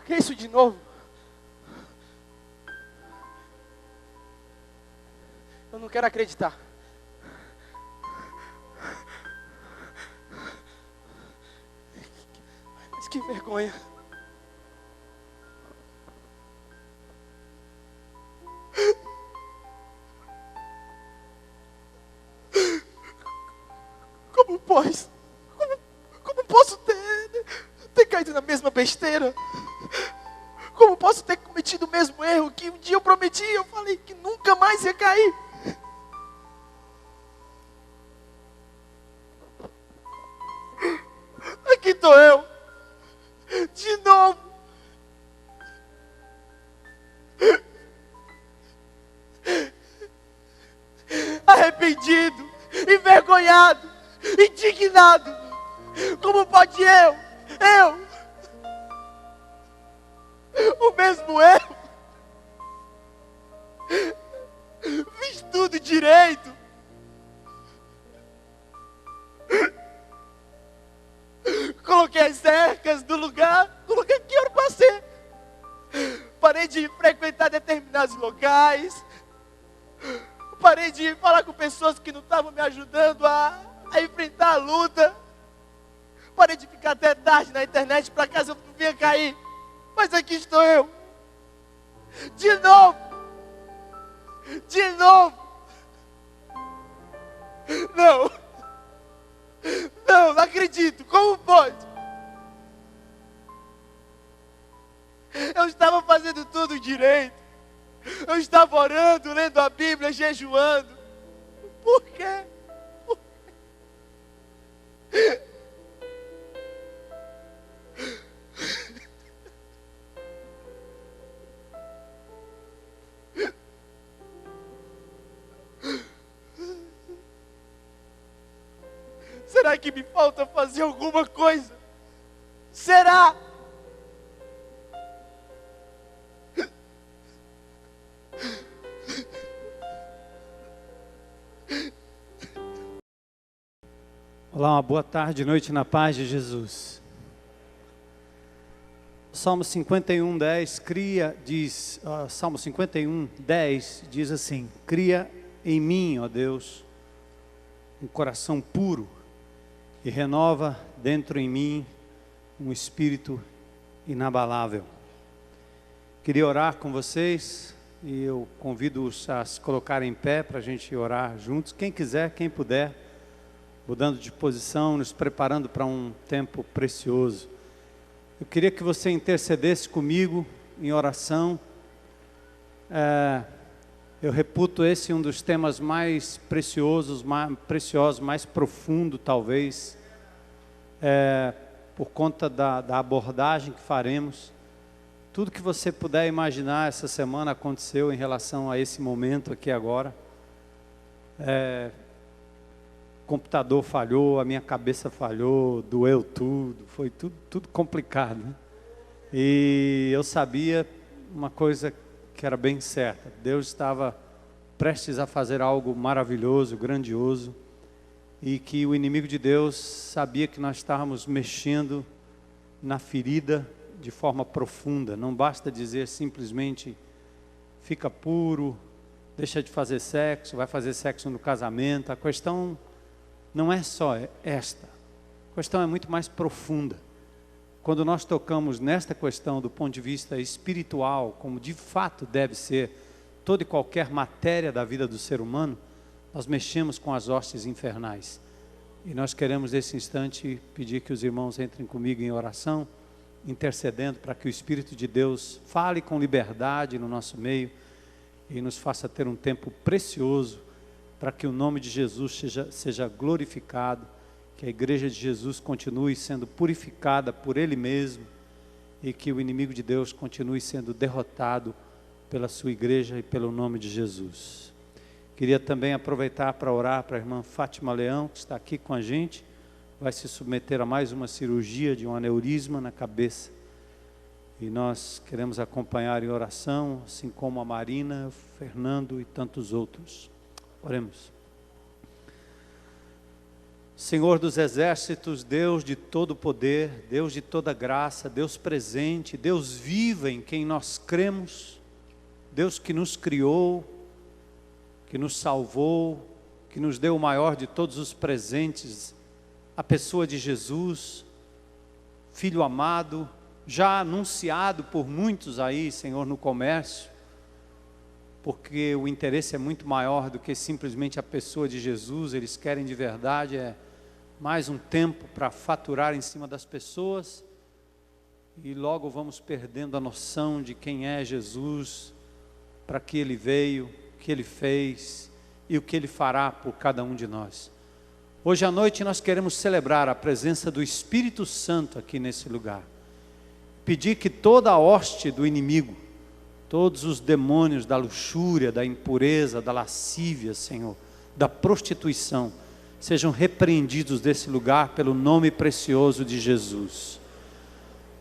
que é isso de novo? Eu não quero acreditar. Mas que vergonha. Como posso? Como posso ter caído na mesma besteira? Como posso ter cometido o mesmo erro que um dia eu prometi? Eu falei que nunca mais ia cair. Aqui estou eu, de novo. Arrependido, envergonhado, indignado. Como pode o mesmo erro? Fiz tudo direito. Coloquei as cercas no lugar que eu passei. Parei de frequentar determinados locais. Parei de falar com pessoas que não estavam me ajudando a enfrentar a luta. Parei de ficar até tarde na internet para caso eu não vinha cair. Mas aqui estou eu. De novo. Não acredito. Como pode? Eu estava fazendo tudo direito. Eu estava orando, lendo a Bíblia, jejuando. Por quê? Será que me falta fazer alguma coisa? Será? Olá, uma boa tarde, noite na paz de Jesus. Salmo 51:10 Salmo 51:10 diz assim: cria em mim, ó Deus, um coração puro e renova dentro em mim um espírito inabalável. Queria orar com vocês e eu convido-os a se colocarem em pé para a gente orar juntos. Quem quiser, quem puder, mudando de posição, nos preparando para um tempo precioso. Eu queria que você intercedesse comigo em oração. Eu reputo esse um dos temas mais preciosos, mais profundo talvez, por conta da abordagem que faremos. Tudo que você puder imaginar essa semana aconteceu em relação a esse momento aqui agora. O computador falhou, a minha cabeça falhou, doeu tudo, foi tudo complicado, né? E eu sabia uma coisa que era bem certa: Deus estava prestes a fazer algo maravilhoso, grandioso, e que o inimigo de Deus sabia que nós estávamos mexendo na ferida de forma profunda. Não basta dizer simplesmente fica puro, deixa de fazer sexo, vai fazer sexo no casamento. A questão não é só esta, a questão é muito mais profunda. Quando nós tocamos nesta questão do ponto de vista espiritual, como de fato deve ser toda e qualquer matéria da vida do ser humano, nós mexemos com as hostes infernais. E nós queremos nesse instante pedir que os irmãos entrem comigo em oração, intercedendo para que o Espírito de Deus fale com liberdade no nosso meio e nos faça ter um tempo precioso para que o nome de Jesus seja glorificado, que a igreja de Jesus continue sendo purificada por Ele mesmo e que o inimigo de Deus continue sendo derrotado pela sua igreja e pelo nome de Jesus. Queria também aproveitar para orar para a irmã Fátima Leão, que está aqui com a gente, vai se submeter a mais uma cirurgia de um aneurisma na cabeça. E nós queremos acompanhar em oração, assim como a Marina, o Fernando e tantos outros. Oremos. Senhor dos exércitos, Deus de todo poder, Deus de toda graça, Deus presente, Deus vivo em quem nós cremos, Deus que nos criou, que nos salvou, que nos deu o maior de todos os presentes, a pessoa de Jesus, Filho amado, já anunciado por muitos aí, Senhor, no comércio, porque o interesse é muito maior do que simplesmente a pessoa de Jesus. Eles querem de verdade mais um tempo para faturar em cima das pessoas, e logo vamos perdendo a noção de quem é Jesus, para que Ele veio, o que Ele fez e o que Ele fará por cada um de nós. Hoje à noite nós queremos celebrar a presença do Espírito Santo aqui nesse lugar. Pedir que toda a hoste do inimigo, todos os demônios da luxúria, da impureza, da lascívia, Senhor, da prostituição, sejam repreendidos desse lugar pelo nome precioso de Jesus.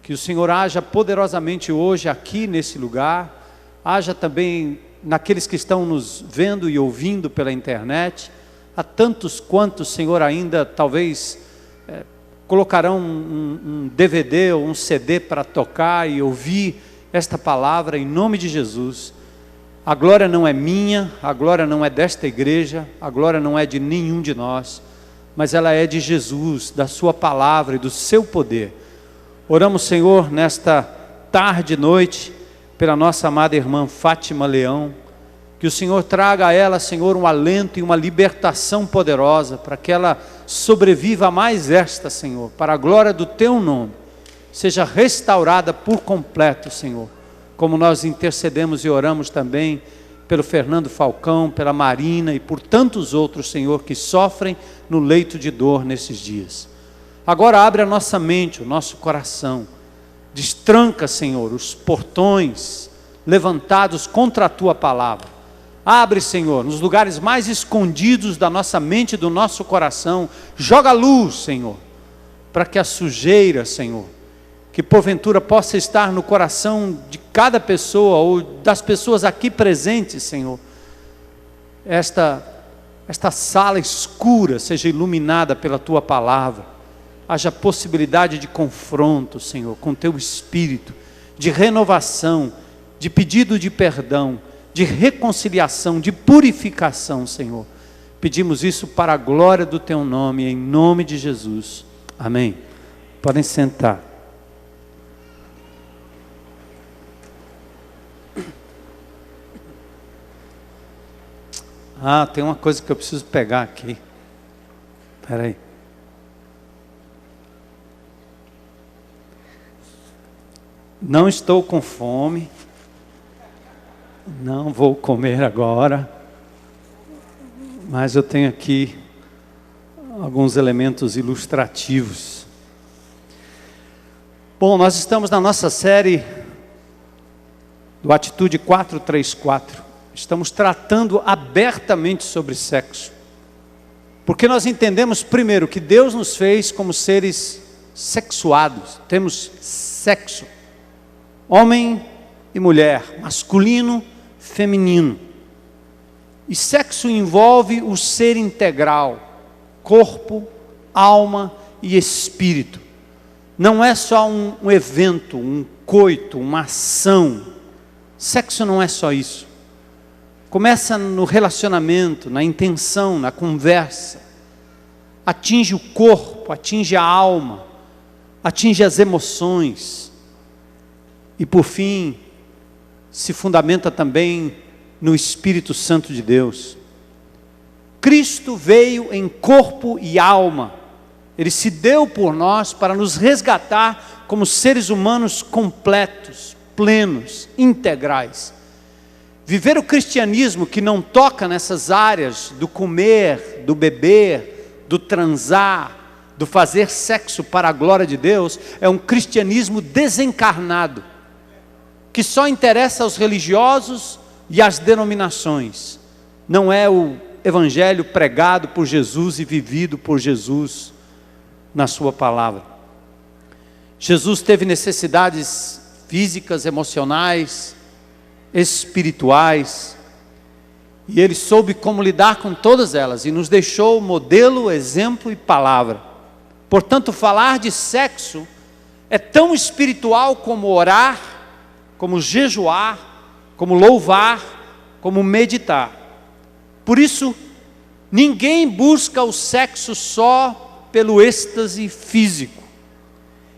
Que o Senhor haja poderosamente hoje aqui nesse lugar, haja também naqueles que estão nos vendo e ouvindo pela internet, há tantos quantos, Senhor, ainda talvez colocarão um DVD ou um CD para tocar e ouvir esta palavra em nome de Jesus. A glória não é minha, a glória não é desta igreja, a glória não é de nenhum de nós, mas ela é de Jesus, da sua palavra e do seu poder. Oramos, Senhor, nesta tarde e noite, pela nossa amada irmã Fátima Leão, que o Senhor traga a ela, Senhor, um alento e uma libertação poderosa, para que ela sobreviva a mais esta, Senhor, para a glória do Teu nome, seja restaurada por completo, Senhor, como nós intercedemos e oramos também pelo Fernando Falcão, pela Marina e por tantos outros, Senhor, que sofrem no leito de dor nesses dias. Agora abre a nossa mente, o nosso coração, destranca, Senhor, os portões levantados contra a Tua palavra. Abre, Senhor, nos lugares mais escondidos da nossa mente e do nosso coração, joga luz, Senhor, para que a sujeira, Senhor, que porventura possa estar no coração de cada pessoa ou das pessoas aqui presentes, Senhor, esta sala escura seja iluminada pela Tua palavra, haja possibilidade de confronto, Senhor, com Teu Espírito, de renovação, de pedido de perdão, de reconciliação, de purificação, Senhor. Pedimos isso para a glória do Teu nome, em nome de Jesus. Amém. Podem sentar. Tem uma coisa que eu preciso pegar aqui. Espera aí. Não estou com fome. Não vou comer agora. Mas eu tenho aqui alguns elementos ilustrativos. Bom, nós estamos na nossa série do Atitude 434. Estamos tratando abertamente sobre sexo. Porque nós entendemos primeiro que Deus nos fez como seres sexuados. Temos sexo. Homem e mulher, masculino, feminino. E sexo envolve o ser integral, corpo, alma e espírito. Não é só um evento, um coito, uma ação. Sexo não é só isso. Começa no relacionamento, na intenção, na conversa. Atinge o corpo, atinge a alma, atinge as emoções. E por fim, se fundamenta também no Espírito Santo de Deus. Cristo veio em corpo e alma. Ele se deu por nós para nos resgatar como seres humanos completos, plenos, integrais. Viver o cristianismo que não toca nessas áreas do comer, do beber, do transar, do fazer sexo para a glória de Deus, é um cristianismo desencarnado, que só interessa aos religiosos e às denominações. Não é o evangelho pregado por Jesus e vivido por Jesus na sua palavra. Jesus teve necessidades físicas, emocionais, espirituais, E Ele soube como lidar com todas elas e nos deixou modelo, exemplo e palavra. Portanto, falar de sexo é tão espiritual como orar, como jejuar, como louvar, como meditar. Por isso, ninguém busca o sexo só pelo êxtase físico.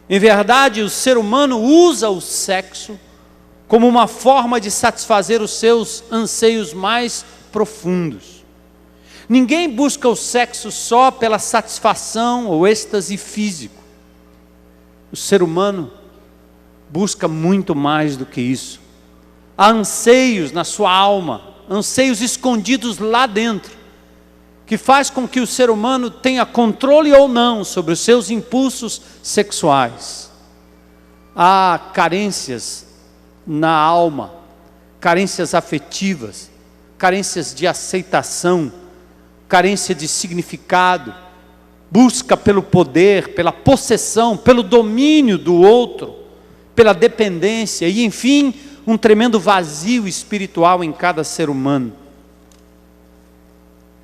Em verdade, o ser humano usa o sexo como uma forma de satisfazer os seus anseios mais profundos. Ninguém busca o sexo só pela satisfação ou êxtase físico. O ser humano busca muito mais do que isso. Há anseios na sua alma, anseios escondidos lá dentro, que faz com que o ser humano tenha controle ou não sobre os seus impulsos sexuais. Há carências na alma, carências afetivas, carências de aceitação, carência de significado, busca pelo poder, pela possessão, pelo domínio do outro, pela dependência e, enfim, um tremendo vazio espiritual em cada ser humano.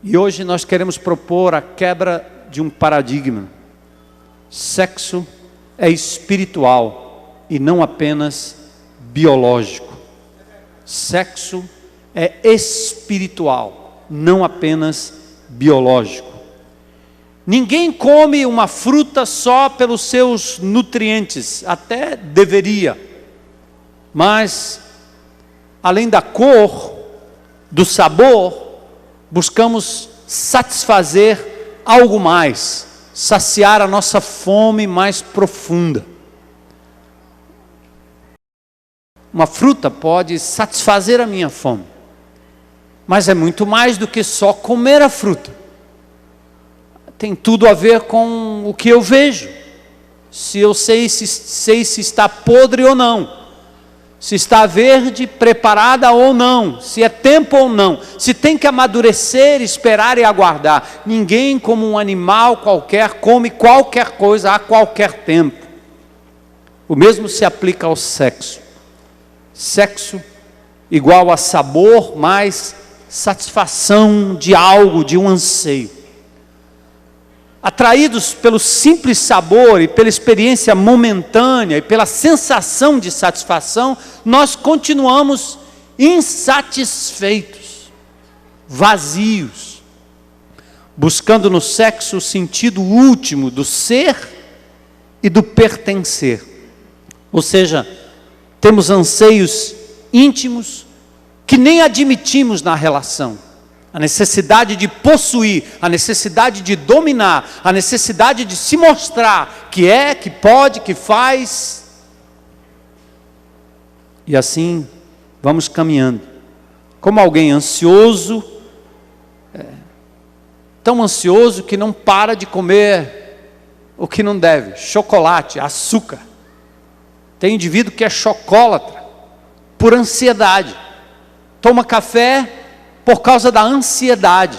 E hoje nós queremos propor a quebra de um paradigma. Sexo é espiritual e não apenas biológico. Sexo é espiritual, não apenas biológico. Ninguém come uma fruta só pelos seus nutrientes, até deveria. Mas, além da cor, do sabor, buscamos satisfazer algo mais, saciar a nossa fome mais profunda. Uma fruta pode satisfazer a minha fome, mas é muito mais do que só comer a fruta. Tem tudo a ver com o que eu vejo, se eu sei se está podre ou não, se está verde, preparada ou não, se é tempo ou não, se tem que amadurecer, esperar e aguardar. Ninguém, como um animal qualquer, come qualquer coisa a qualquer tempo. O mesmo se aplica ao sexo. Sexo igual a sabor mais satisfação de algo, de um anseio. Atraídos pelo simples sabor e pela experiência momentânea e pela sensação de satisfação, nós continuamos insatisfeitos, vazios, buscando no sexo o sentido último do ser e do pertencer. Ou seja, temos anseios íntimos que nem admitimos na relação. A necessidade de possuir, a necessidade de dominar, a necessidade de se mostrar que é, que pode, que faz. E assim vamos caminhando. Como alguém ansioso, tão ansioso que não para de comer o que não deve, chocolate, açúcar. Tem indivíduo que é chocólatra, por ansiedade. Toma café por causa da ansiedade.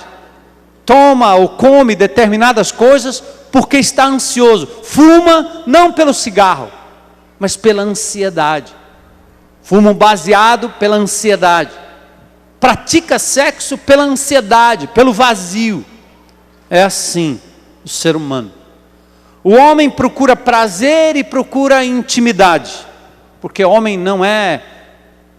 Toma ou come determinadas coisas porque está ansioso. Fuma não pelo cigarro, mas pela ansiedade. Fuma um baseado pela ansiedade. Pratica sexo pela ansiedade, pelo vazio. É assim o ser humano. O homem procura prazer e procura intimidade, porque o homem não é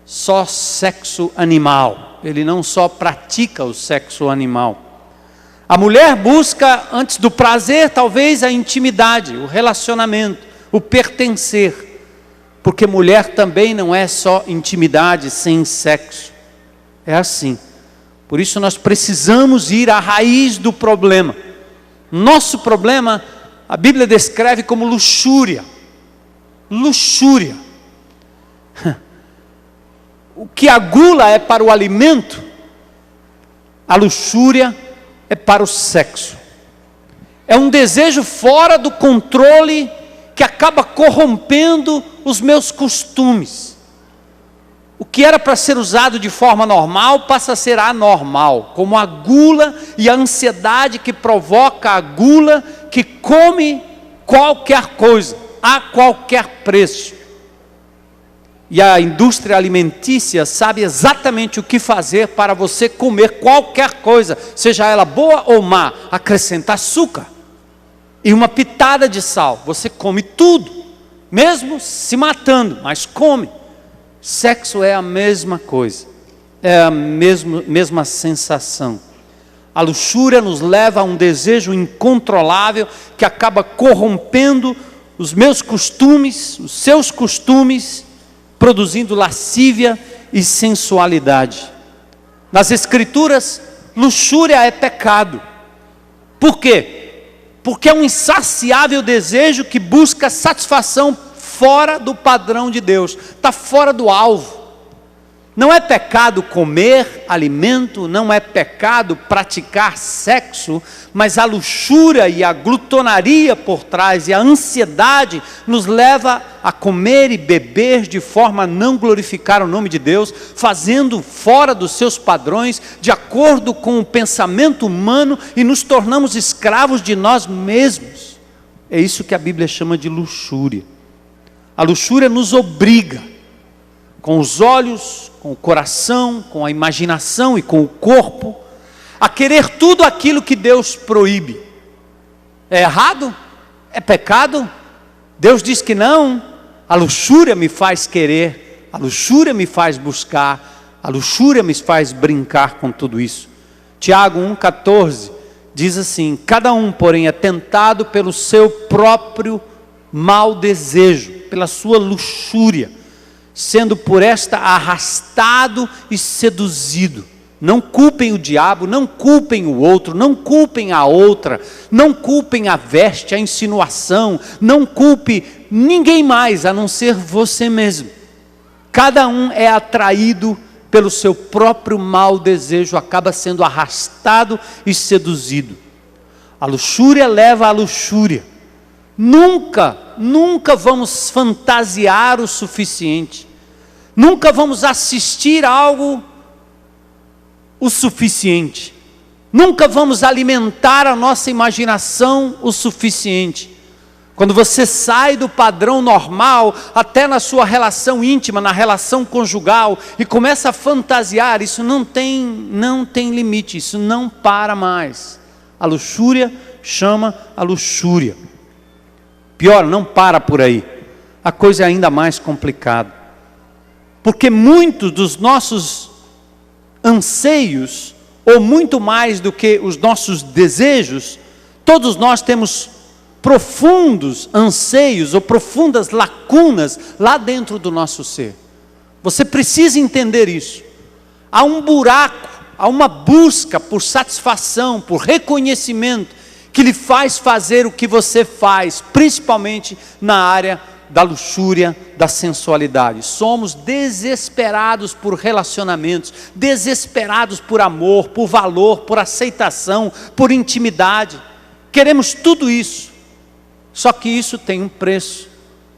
só sexo animal. Ele não só pratica o sexo animal. A mulher busca, antes do prazer, talvez a intimidade, o relacionamento, o pertencer. Porque mulher também não é só intimidade sem sexo. É assim. Por isso nós precisamos ir à raiz do problema. Nosso problema, a Bíblia descreve como luxúria. Luxúria. O que a gula é para o alimento, a luxúria é para o sexo. É um desejo fora do controle que acaba corrompendo os meus costumes. O que era para ser usado de forma normal passa a ser anormal, como a gula e a ansiedade que provoca a gula que come qualquer coisa, a qualquer preço. E a indústria alimentícia sabe exatamente o que fazer para você comer qualquer coisa, seja ela boa ou má. Acrescenta açúcar e uma pitada de sal. Você come tudo, mesmo se matando, mas come. Sexo é a mesma coisa, é a mesma sensação. A luxúria nos leva a um desejo incontrolável que acaba corrompendo os meus costumes, os seus costumes, produzindo lascívia e sensualidade. Nas Escrituras, luxúria é pecado. Por quê? Porque é um insaciável desejo que busca satisfação fora do padrão de Deus, está fora do alvo. Não é pecado comer alimento, não é pecado praticar sexo, mas a luxúria e a glutonaria por trás e a ansiedade nos leva a comer e beber de forma a não glorificar o nome de Deus, fazendo fora dos seus padrões, de acordo com o pensamento humano, e nos tornamos escravos de nós mesmos. É isso que a Bíblia chama de luxúria. A luxúria nos obriga, com os olhos, com o coração, com a imaginação e com o corpo, a querer tudo aquilo que Deus proíbe. É errado? É pecado? Deus diz que não. A luxúria me faz querer, a luxúria me faz buscar, a luxúria me faz brincar com tudo isso. Tiago 1,14 diz assim: cada um, porém, é tentado pelo seu próprio mau desejo, pela sua luxúria, sendo por esta arrastado e seduzido. Não culpem o diabo, não culpem o outro, não culpem a outra, não culpem a veste, a insinuação, não culpe ninguém mais a não ser você mesmo. Cada um é atraído pelo seu próprio mau desejo, acaba sendo arrastado e seduzido. A luxúria leva à luxúria. Nunca vamos fantasiar o suficiente. Nunca vamos assistir a algo o suficiente. Nunca vamos alimentar a nossa imaginação o suficiente. Quando você sai do padrão normal, até na sua relação íntima, na relação conjugal, e começa a fantasiar, isso não tem limite, isso não para mais. A luxúria chama a luxúria. Pior, não para por aí. A coisa é ainda mais complicada. Porque muitos dos nossos anseios, ou muito mais do que os nossos desejos, todos nós temos profundos anseios ou profundas lacunas lá dentro do nosso ser. Você precisa entender isso. Há um buraco, há uma busca por satisfação, por reconhecimento, que lhe faz fazer o que você faz, principalmente na área da luxúria, da sensualidade. Somos desesperados por relacionamentos, desesperados por amor, por valor, por aceitação, por intimidade. Queremos tudo isso, só que isso tem um preço,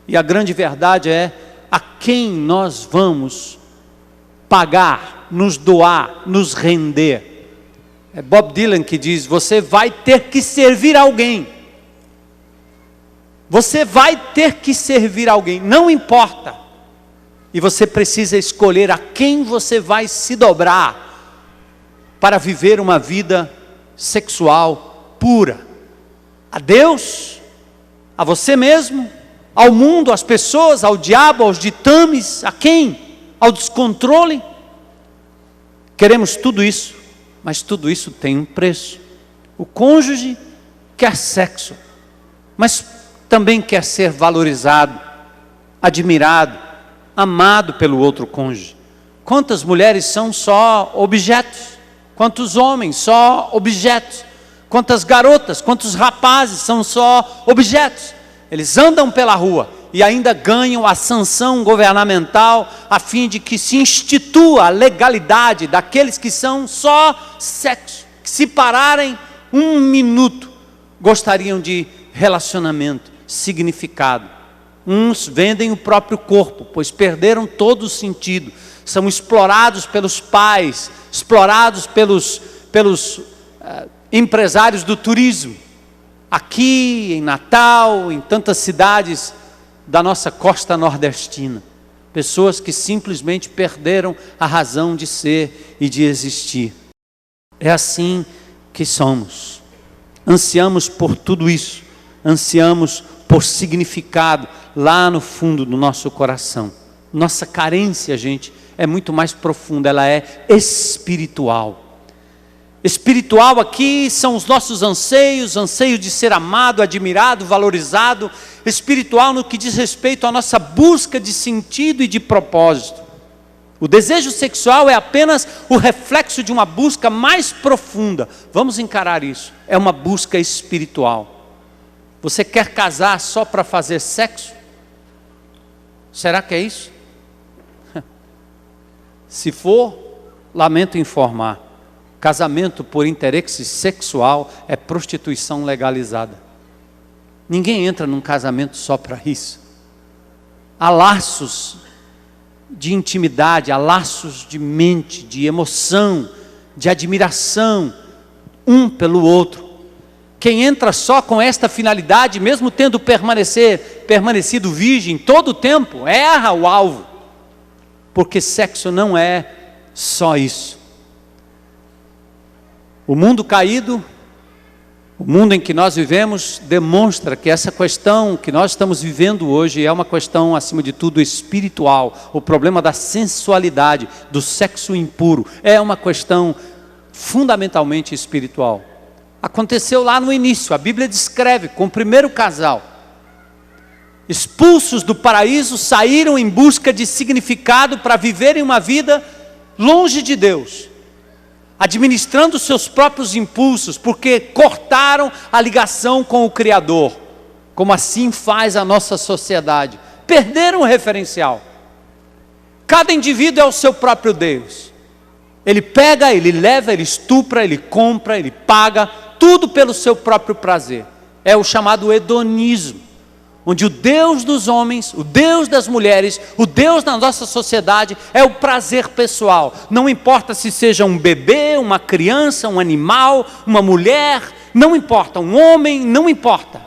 e a grande verdade é: a quem nós vamos pagar, nos doar, nos render? É Bob Dylan que diz: você vai ter que servir alguém. Você vai ter que servir alguém, não importa. E você precisa escolher a quem você vai se dobrar para viver uma vida sexual pura. A Deus, a você mesmo, ao mundo, às pessoas, ao diabo, aos ditames, a quem? Ao descontrole. Queremos tudo isso, mas tudo isso tem um preço. O cônjuge quer sexo, mas também quer ser valorizado, admirado, amado pelo outro cônjuge. Quantas mulheres são só objetos? Quantos homens só objetos? Quantas garotas, quantos rapazes são só objetos? Eles andam pela rua e ainda ganham a sanção governamental a fim de que se institua a legalidade daqueles que são só sexo, que se pararem um minuto gostariam de relacionamento, significado. Uns vendem o próprio corpo, pois perderam todo o sentido, são explorados pelos pais, explorados pelos empresários do turismo, aqui em Natal, em tantas cidades da nossa costa nordestina. Pessoas que simplesmente perderam a razão de ser e de existir. É assim que somos. Ansiamos por tudo isso. Ansiamos por significado lá no fundo do nosso coração. Nossa carência, gente, é muito mais profunda. Ela é espiritual. Espiritual aqui são os nossos anseios, anseio de ser amado, admirado, valorizado. Espiritual no que diz respeito à nossa busca de sentido e de propósito. O desejo sexual é apenas o reflexo de uma busca mais profunda. Vamos encarar isso. É uma busca espiritual. Você quer casar só para fazer sexo? Será que é isso? Se for, lamento informar. Casamento por interesse sexual é prostituição legalizada. Ninguém entra num casamento só para isso. Há laços de intimidade, há laços de mente, de emoção, de admiração, um pelo outro. Quem entra só com esta finalidade, mesmo tendo permanecido virgem todo o tempo, erra o alvo. Porque sexo não é só isso. O mundo caído, o mundo em que nós vivemos, demonstra que essa questão que nós estamos vivendo hoje é uma questão, acima de tudo, espiritual. O problema da sensualidade, do sexo impuro, é uma questão fundamentalmente espiritual. Aconteceu lá no início, a Bíblia descreve, com o primeiro casal. Expulsos do paraíso, saíram em busca de significado para viverem uma vida longe de Deus. Administrando seus próprios impulsos, porque cortaram a ligação com o Criador, como assim faz a nossa sociedade. Perderam o referencial. Cada indivíduo é o seu próprio Deus. Ele pega, ele leva, ele estupra, ele compra, ele paga, tudo pelo seu próprio prazer. É o chamado hedonismo, onde o Deus dos homens, o Deus das mulheres, o Deus da nossa sociedade é o prazer pessoal. Não importa se seja um bebê, uma criança, um animal, uma mulher, não importa, um homem, não importa.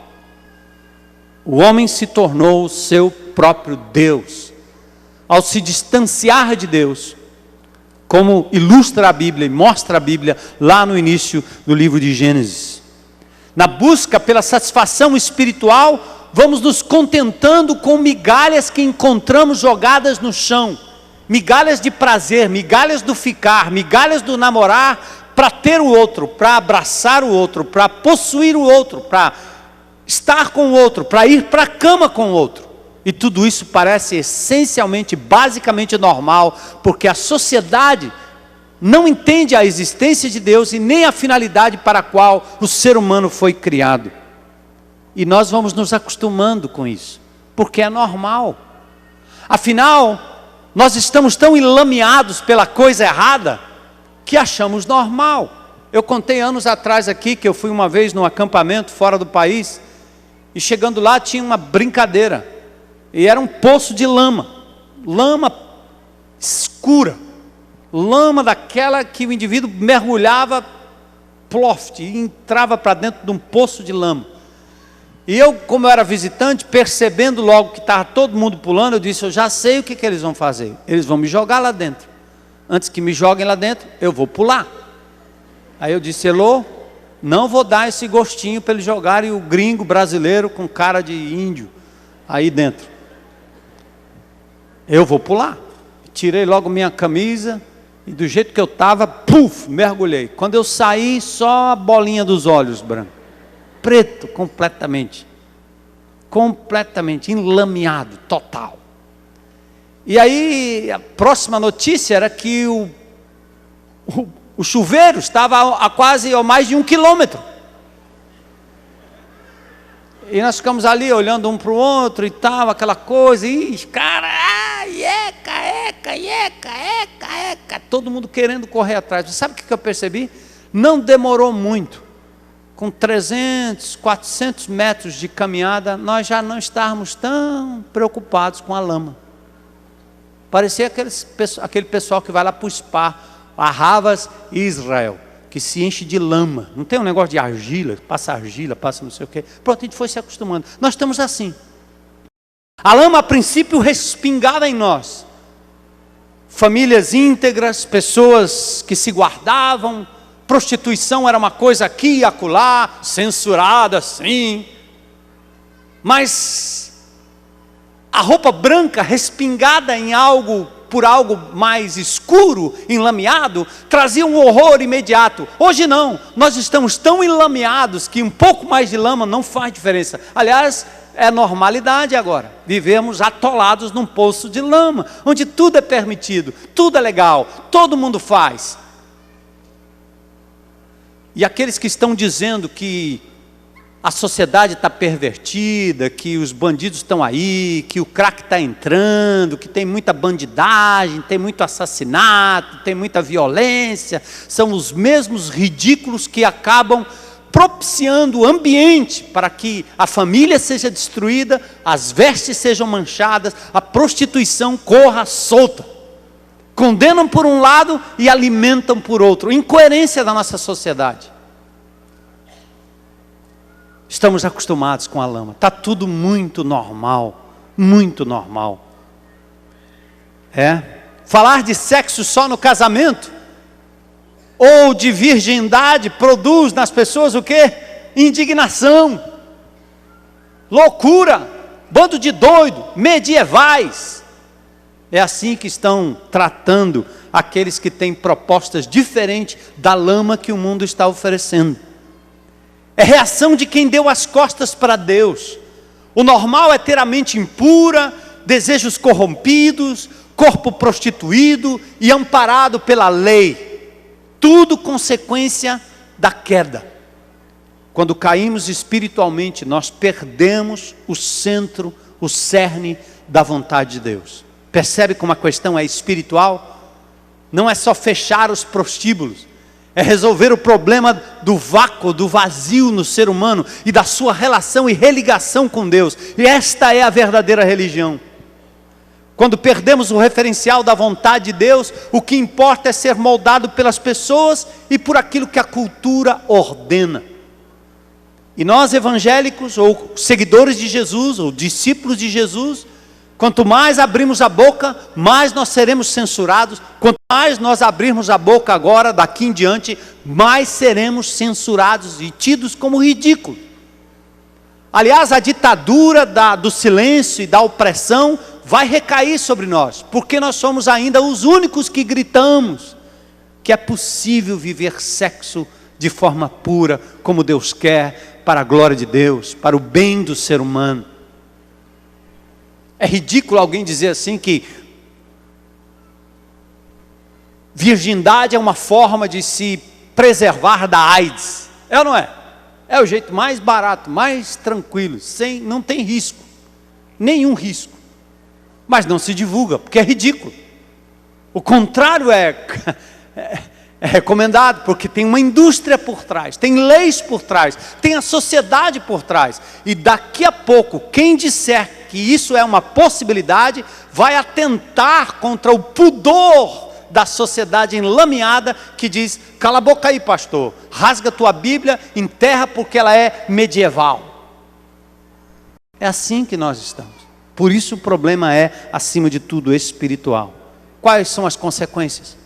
O homem se tornou o seu próprio Deus. Ao se distanciar de Deus, como ilustra a Bíblia e mostra a Bíblia lá no início do livro de Gênesis. Na busca pela satisfação espiritual, vamos nos contentando com migalhas que encontramos jogadas no chão. Migalhas de prazer, migalhas do ficar, migalhas do namorar, para ter o outro, para abraçar o outro, para possuir o outro, para estar com o outro, para ir para a cama com o outro. E tudo isso parece essencialmente, basicamente normal, porque a sociedade não entende a existência de Deus e nem a finalidade para a qual o ser humano foi criado. E nós vamos nos acostumando com isso, porque é normal. Afinal, nós estamos tão enlameados pela coisa errada, que achamos normal. Eu contei anos atrás aqui, que eu fui uma vez num acampamento fora do país, e chegando lá tinha uma brincadeira, e era um poço de lama, lama escura, lama daquela que o indivíduo mergulhava, ploft, e entrava para dentro de um poço de lama. E eu, como eu era visitante, percebendo logo que estava todo mundo pulando, eu disse, eu já sei o que eles vão fazer. Eles vão me jogar lá dentro. Antes que me joguem lá dentro, eu vou pular. Aí eu disse, Elô, não vou dar esse gostinho para eles jogarem o gringo brasileiro com cara de índio aí dentro. Eu vou pular. Tirei logo minha camisa e do jeito que eu estava, puf, mergulhei. Quando eu saí, só a bolinha dos olhos branca. Preto, completamente enlameado, total. E aí, a próxima notícia era que o chuveiro estava a quase ou mais de 1 quilômetro. E nós ficamos ali olhando um para o outro e tal, aquela coisa, e cara, eca, todo mundo querendo correr atrás. Sabe o que eu percebi? Não demorou muito. Com 300, 400 metros de caminhada, nós já não estávamos tão preocupados com a lama. Parecia aquele pessoal que vai lá para o spa, a Havas Israel, que se enche de lama. Não tem um negócio de argila, passa não sei o quê. Pronto, a gente foi se acostumando. Nós estamos assim. A lama, a princípio, respingava em nós. Famílias íntegras, pessoas que se guardavam, prostituição era uma coisa aqui e acolá, censurada sim. Mas a roupa branca respingada em algo, por algo mais escuro, enlameado, trazia um horror imediato. Hoje não, nós estamos tão enlameados que um pouco mais de lama não faz diferença. Aliás, é normalidade agora. Vivemos atolados num poço de lama, onde tudo é permitido, tudo é legal, todo mundo faz. E aqueles que estão dizendo que a sociedade está pervertida, que os bandidos estão aí, que o crack está entrando, que tem muita bandidagem, tem muito assassinato, tem muita violência, são os mesmos ridículos que acabam propiciando o ambiente para que a família seja destruída, as vestes sejam manchadas, a prostituição corra solta. Condenam por um lado e alimentam por outro. Incoerência da nossa sociedade. Estamos acostumados com a lama. Está tudo muito normal. Muito normal. Falar de sexo só no casamento ou de virgindade produz nas pessoas o quê? Indignação, loucura, bando de doido, medievais. É assim que estão tratando aqueles que têm propostas diferentes da lama que o mundo está oferecendo. É reação de quem deu as costas para Deus. O normal é ter a mente impura, desejos corrompidos, corpo prostituído e amparado pela lei. Tudo consequência da queda. Quando caímos espiritualmente, nós perdemos o centro, o cerne da vontade de Deus. Percebe como a questão é espiritual? Não é só fechar os prostíbulos, é resolver o problema do vácuo, do vazio no ser humano e da sua relação e religação com Deus. E esta é a verdadeira religião. Quando perdemos o referencial da vontade de Deus, o que importa é ser moldado pelas pessoas e por aquilo que a cultura ordena. E nós evangélicos, ou seguidores de Jesus, ou discípulos de Jesus, quanto mais abrimos a boca, mais nós seremos censurados. Quanto mais nós abrirmos a boca agora, daqui em diante, mais seremos censurados e tidos como ridículos. Aliás, a ditadura do silêncio e da opressão vai recair sobre nós, porque nós somos ainda os únicos que gritamos que é possível viver sexo de forma pura, como Deus quer, para a glória de Deus, para o bem do ser humano. É ridículo alguém dizer assim que virgindade é uma forma de se preservar da AIDS. É ou não é? É o jeito mais barato, mais tranquilo, não tem risco, nenhum risco. Mas não se divulga, porque é ridículo. O contrário é recomendado, porque tem uma indústria por trás, tem leis por trás, tem a sociedade por trás. E daqui a pouco, quem disser que isso é uma possibilidade, vai atentar contra o pudor da sociedade enlameada, que diz: cala a boca aí, pastor, rasga tua Bíblia, enterra porque ela é medieval. É assim que nós estamos. Por isso o problema é, acima de tudo, espiritual. Quais são as consequências?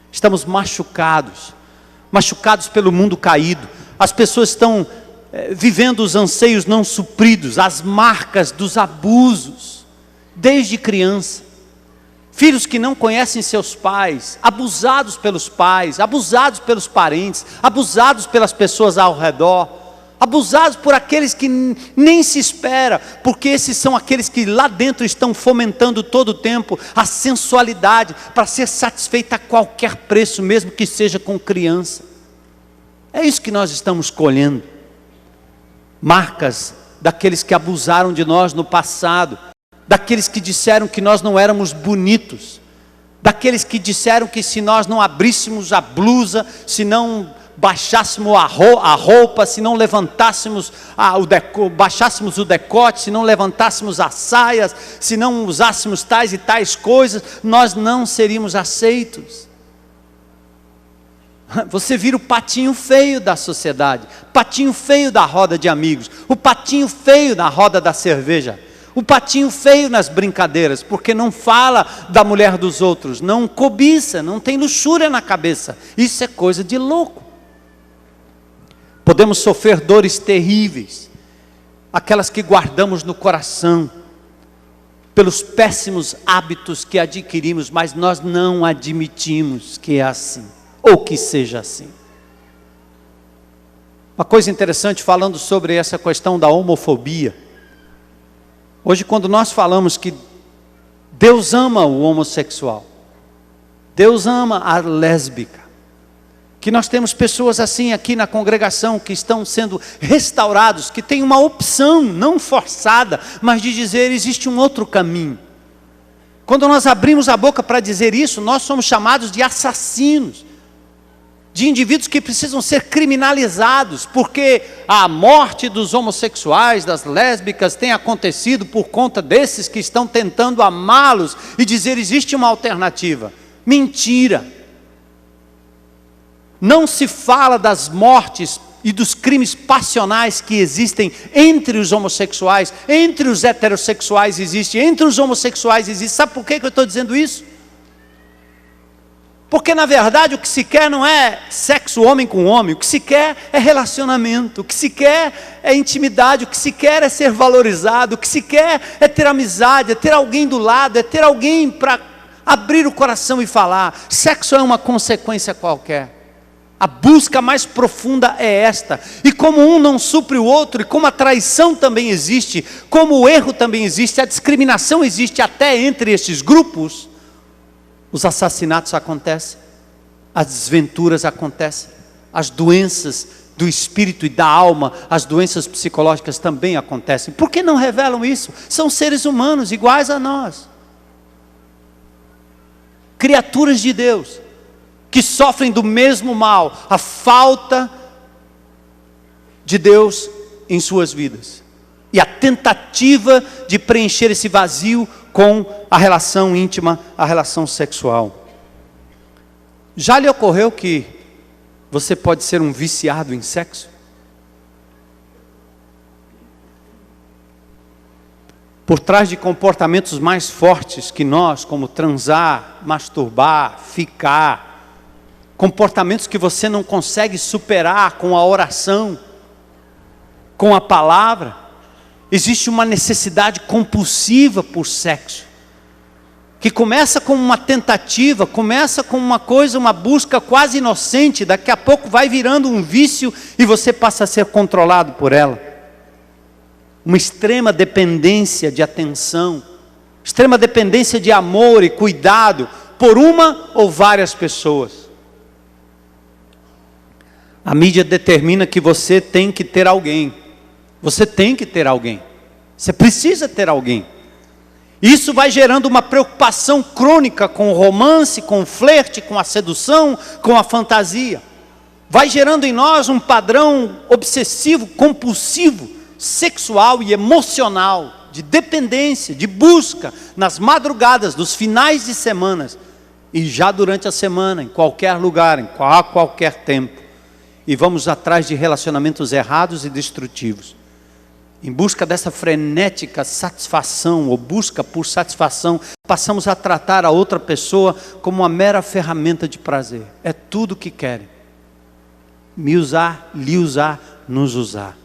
Estamos machucados pelo mundo caído. As pessoas estão vivendo os anseios não supridos, as marcas dos abusos, desde criança. Filhos que não conhecem seus pais, abusados pelos pais, abusados pelos parentes, abusados pelas pessoas ao redor, abusados por aqueles que nem se espera, porque esses são aqueles que lá dentro estão fomentando todo o tempo a sensualidade, para ser satisfeita a qualquer preço, mesmo que seja com criança. É isso que nós estamos colhendo. Marcas daqueles que abusaram de nós no passado, daqueles que disseram que nós não éramos bonitos, daqueles que disseram que se nós não abríssemos a blusa, se não baixássemos a roupa, se não levantássemos baixássemos o decote, se não levantássemos as saias, se não usássemos tais e tais coisas, nós não seríamos aceitos. Você vira o patinho feio da sociedade, patinho feio da roda de amigos, o patinho feio da roda da cerveja, o patinho feio nas brincadeiras, porque não fala da mulher dos outros, não cobiça, não tem luxúria na cabeça. Isso é coisa de louco. Podemos sofrer dores terríveis, aquelas que guardamos no coração, pelos péssimos hábitos que adquirimos, mas nós não admitimos que é assim, ou que seja assim. Uma coisa interessante, falando sobre essa questão da homofobia. Hoje, quando nós falamos que Deus ama o homossexual, Deus ama a lésbica, que nós temos pessoas assim aqui na congregação que estão sendo restaurados, que tem uma opção não forçada, mas de dizer existe um outro caminho. Quando nós abrimos a boca para dizer isso, nós somos chamados de assassinos, de indivíduos que precisam ser criminalizados, porque a morte dos homossexuais, das lésbicas, tem acontecido por conta desses que estão tentando amá-los e dizer existe uma alternativa. Mentira! Não se fala das mortes e dos crimes passionais que existem entre os homossexuais, entre os heterossexuais existe, entre os homossexuais existe. Sabe por que eu estou dizendo isso? Porque na verdade o que se quer não é sexo homem com homem, o que se quer é relacionamento, o que se quer é intimidade, o que se quer é ser valorizado, o que se quer é ter amizade, é ter alguém do lado, é ter alguém para abrir o coração e falar. Sexo é uma consequência qualquer. A busca mais profunda é esta, e como um não supre o outro, e como a traição também existe, como o erro também existe, a discriminação existe até entre estes grupos, os assassinatos acontecem, as desventuras acontecem, as doenças do espírito e da alma, as doenças psicológicas também acontecem. Por que não revelam isso? São seres humanos iguais a nós, criaturas de Deus, que sofrem do mesmo mal, a falta de Deus em suas vidas, e a tentativa de preencher esse vazio com a relação íntima, a relação sexual. Já lhe ocorreu que você pode ser um viciado em sexo? Por trás de comportamentos mais fortes que nós, como transar, masturbar, ficar, comportamentos que você não consegue superar com a oração, com a palavra, existe uma necessidade compulsiva por sexo, que começa com uma tentativa, começa com uma coisa, uma busca quase inocente, daqui a pouco vai virando um vício e você passa a ser controlado por ela. Uma extrema dependência de atenção, extrema dependência de amor e cuidado por uma ou várias pessoas. A mídia determina que você tem que ter alguém. Você tem que ter alguém. Você precisa ter alguém. Isso vai gerando uma preocupação crônica com o romance, com o flerte, com a sedução, com a fantasia. Vai gerando em nós um padrão obsessivo, compulsivo, sexual e emocional, de dependência, de busca, nas madrugadas, dos finais de semanas, e já durante a semana, em qualquer lugar, a qualquer tempo. E vamos atrás de relacionamentos errados e destrutivos. Em busca dessa frenética satisfação, ou busca por satisfação, passamos a tratar a outra pessoa como uma mera ferramenta de prazer. É tudo o que querem. Me usar, lhe usar, nos usar.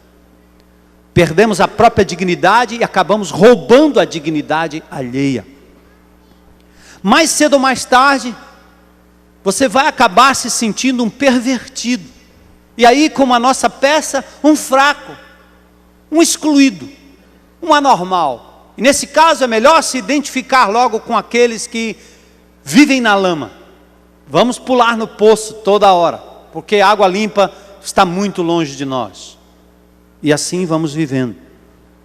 Perdemos a própria dignidade e acabamos roubando a dignidade alheia. Mais cedo ou mais tarde, você vai acabar se sentindo um pervertido. E aí, como a nossa peça, um fraco, um excluído, um anormal. E nesse caso é melhor se identificar logo com aqueles que vivem na lama. Vamos pular no poço toda hora, porque a água limpa está muito longe de nós. E assim vamos vivendo.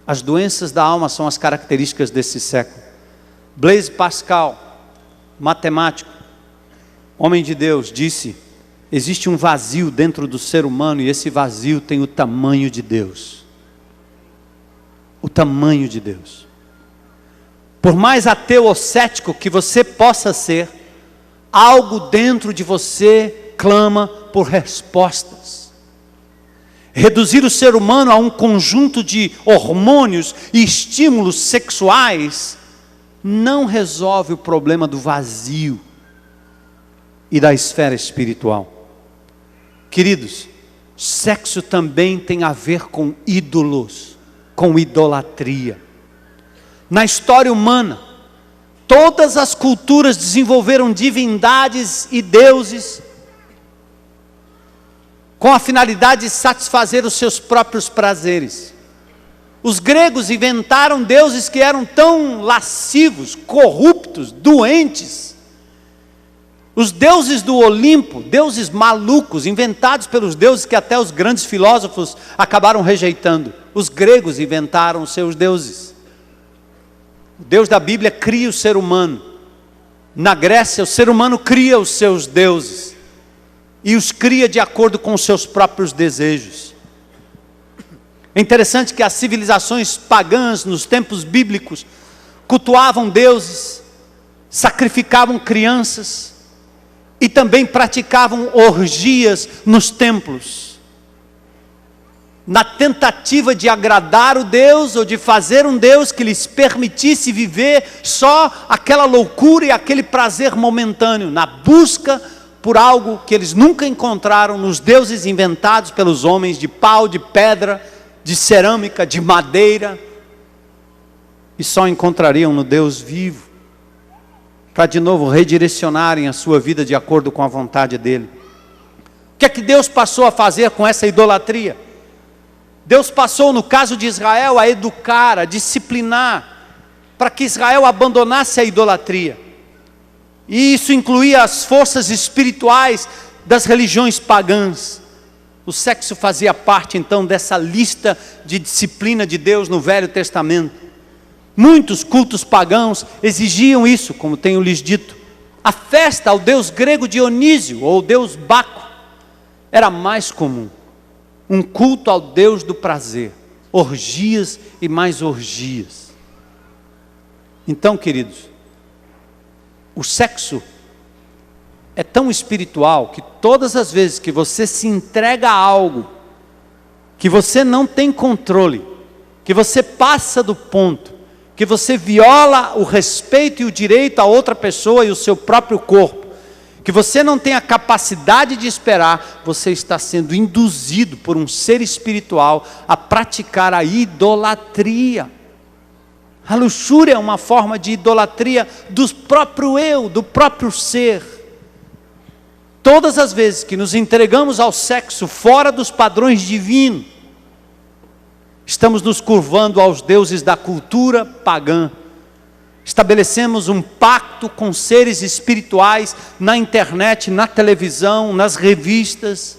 As doenças da alma são as características desse século. Blaise Pascal, matemático, homem de Deus, disse: existe um vazio dentro do ser humano e esse vazio tem o tamanho de Deus. O tamanho de Deus. Por mais ateu ou cético que você possa ser, algo dentro de você clama por respostas. Reduzir o ser humano a um conjunto de hormônios e estímulos sexuais não resolve o problema do vazio e da esfera espiritual. Queridos, sexo também tem a ver com ídolos, com idolatria. Na história humana, todas as culturas desenvolveram divindades e deuses com a finalidade de satisfazer os seus próprios prazeres. Os gregos inventaram deuses que eram tão lascivos, corruptos, doentes. Os deuses do Olimpo, deuses malucos, inventados pelos deuses que até os grandes filósofos acabaram rejeitando. Os gregos inventaram os seus deuses. O Deus da Bíblia cria o ser humano. Na Grécia, o ser humano cria os seus deuses. E os cria de acordo com os seus próprios desejos. É interessante que as civilizações pagãs, nos tempos bíblicos, cultuavam deuses, sacrificavam crianças, e também praticavam orgias nos templos, na tentativa de agradar o Deus, ou de fazer um Deus que lhes permitisse viver só aquela loucura e aquele prazer momentâneo, na busca por algo que eles nunca encontraram nos deuses inventados pelos homens, de pau, de pedra, de cerâmica, de madeira, e só encontrariam no Deus vivo, para de novo redirecionarem a sua vida de acordo com a vontade dele. O que é que Deus passou a fazer com essa idolatria? Deus passou, no caso de Israel, a educar, a disciplinar, para que Israel abandonasse a idolatria. E isso incluía as forças espirituais das religiões pagãs. O sexo fazia parte então dessa lista de disciplina de Deus no Velho Testamento. Muitos cultos pagãos exigiam isso, como tenho lhes dito. A festa ao deus grego Dionísio, ou deus Baco, era mais comum. Um culto ao Deus do prazer, orgias e mais orgias. Então, queridos, o sexo é tão espiritual que todas as vezes que você se entrega a algo que você não tem controle, que você passa do ponto, que você viola o respeito e o direito a outra pessoa e o seu próprio corpo, que você não tem a capacidade de esperar, você está sendo induzido por um ser espiritual a praticar a idolatria. A luxúria é uma forma de idolatria do próprio eu, do próprio ser. Todas as vezes que nos entregamos ao sexo fora dos padrões divinos, estamos nos curvando aos deuses da cultura pagã. Estabelecemos um pacto com seres espirituais na internet, na televisão, nas revistas.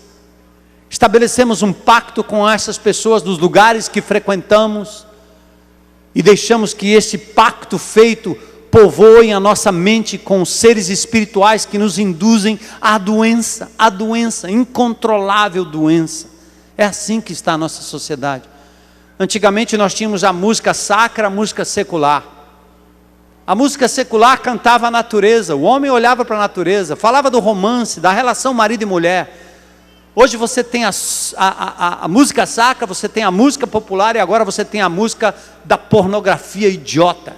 Estabelecemos um pacto com essas pessoas nos lugares que frequentamos e deixamos que esse pacto feito povoe a nossa mente com seres espirituais que nos induzem à doença, incontrolável doença. É assim que está a nossa sociedade. Antigamente nós tínhamos a música sacra, a música secular. A música secular cantava a natureza, o homem olhava para a natureza, falava do romance, da relação marido e mulher. Hoje você tem a música sacra, você tem a música popular e agora você tem a música da pornografia idiota.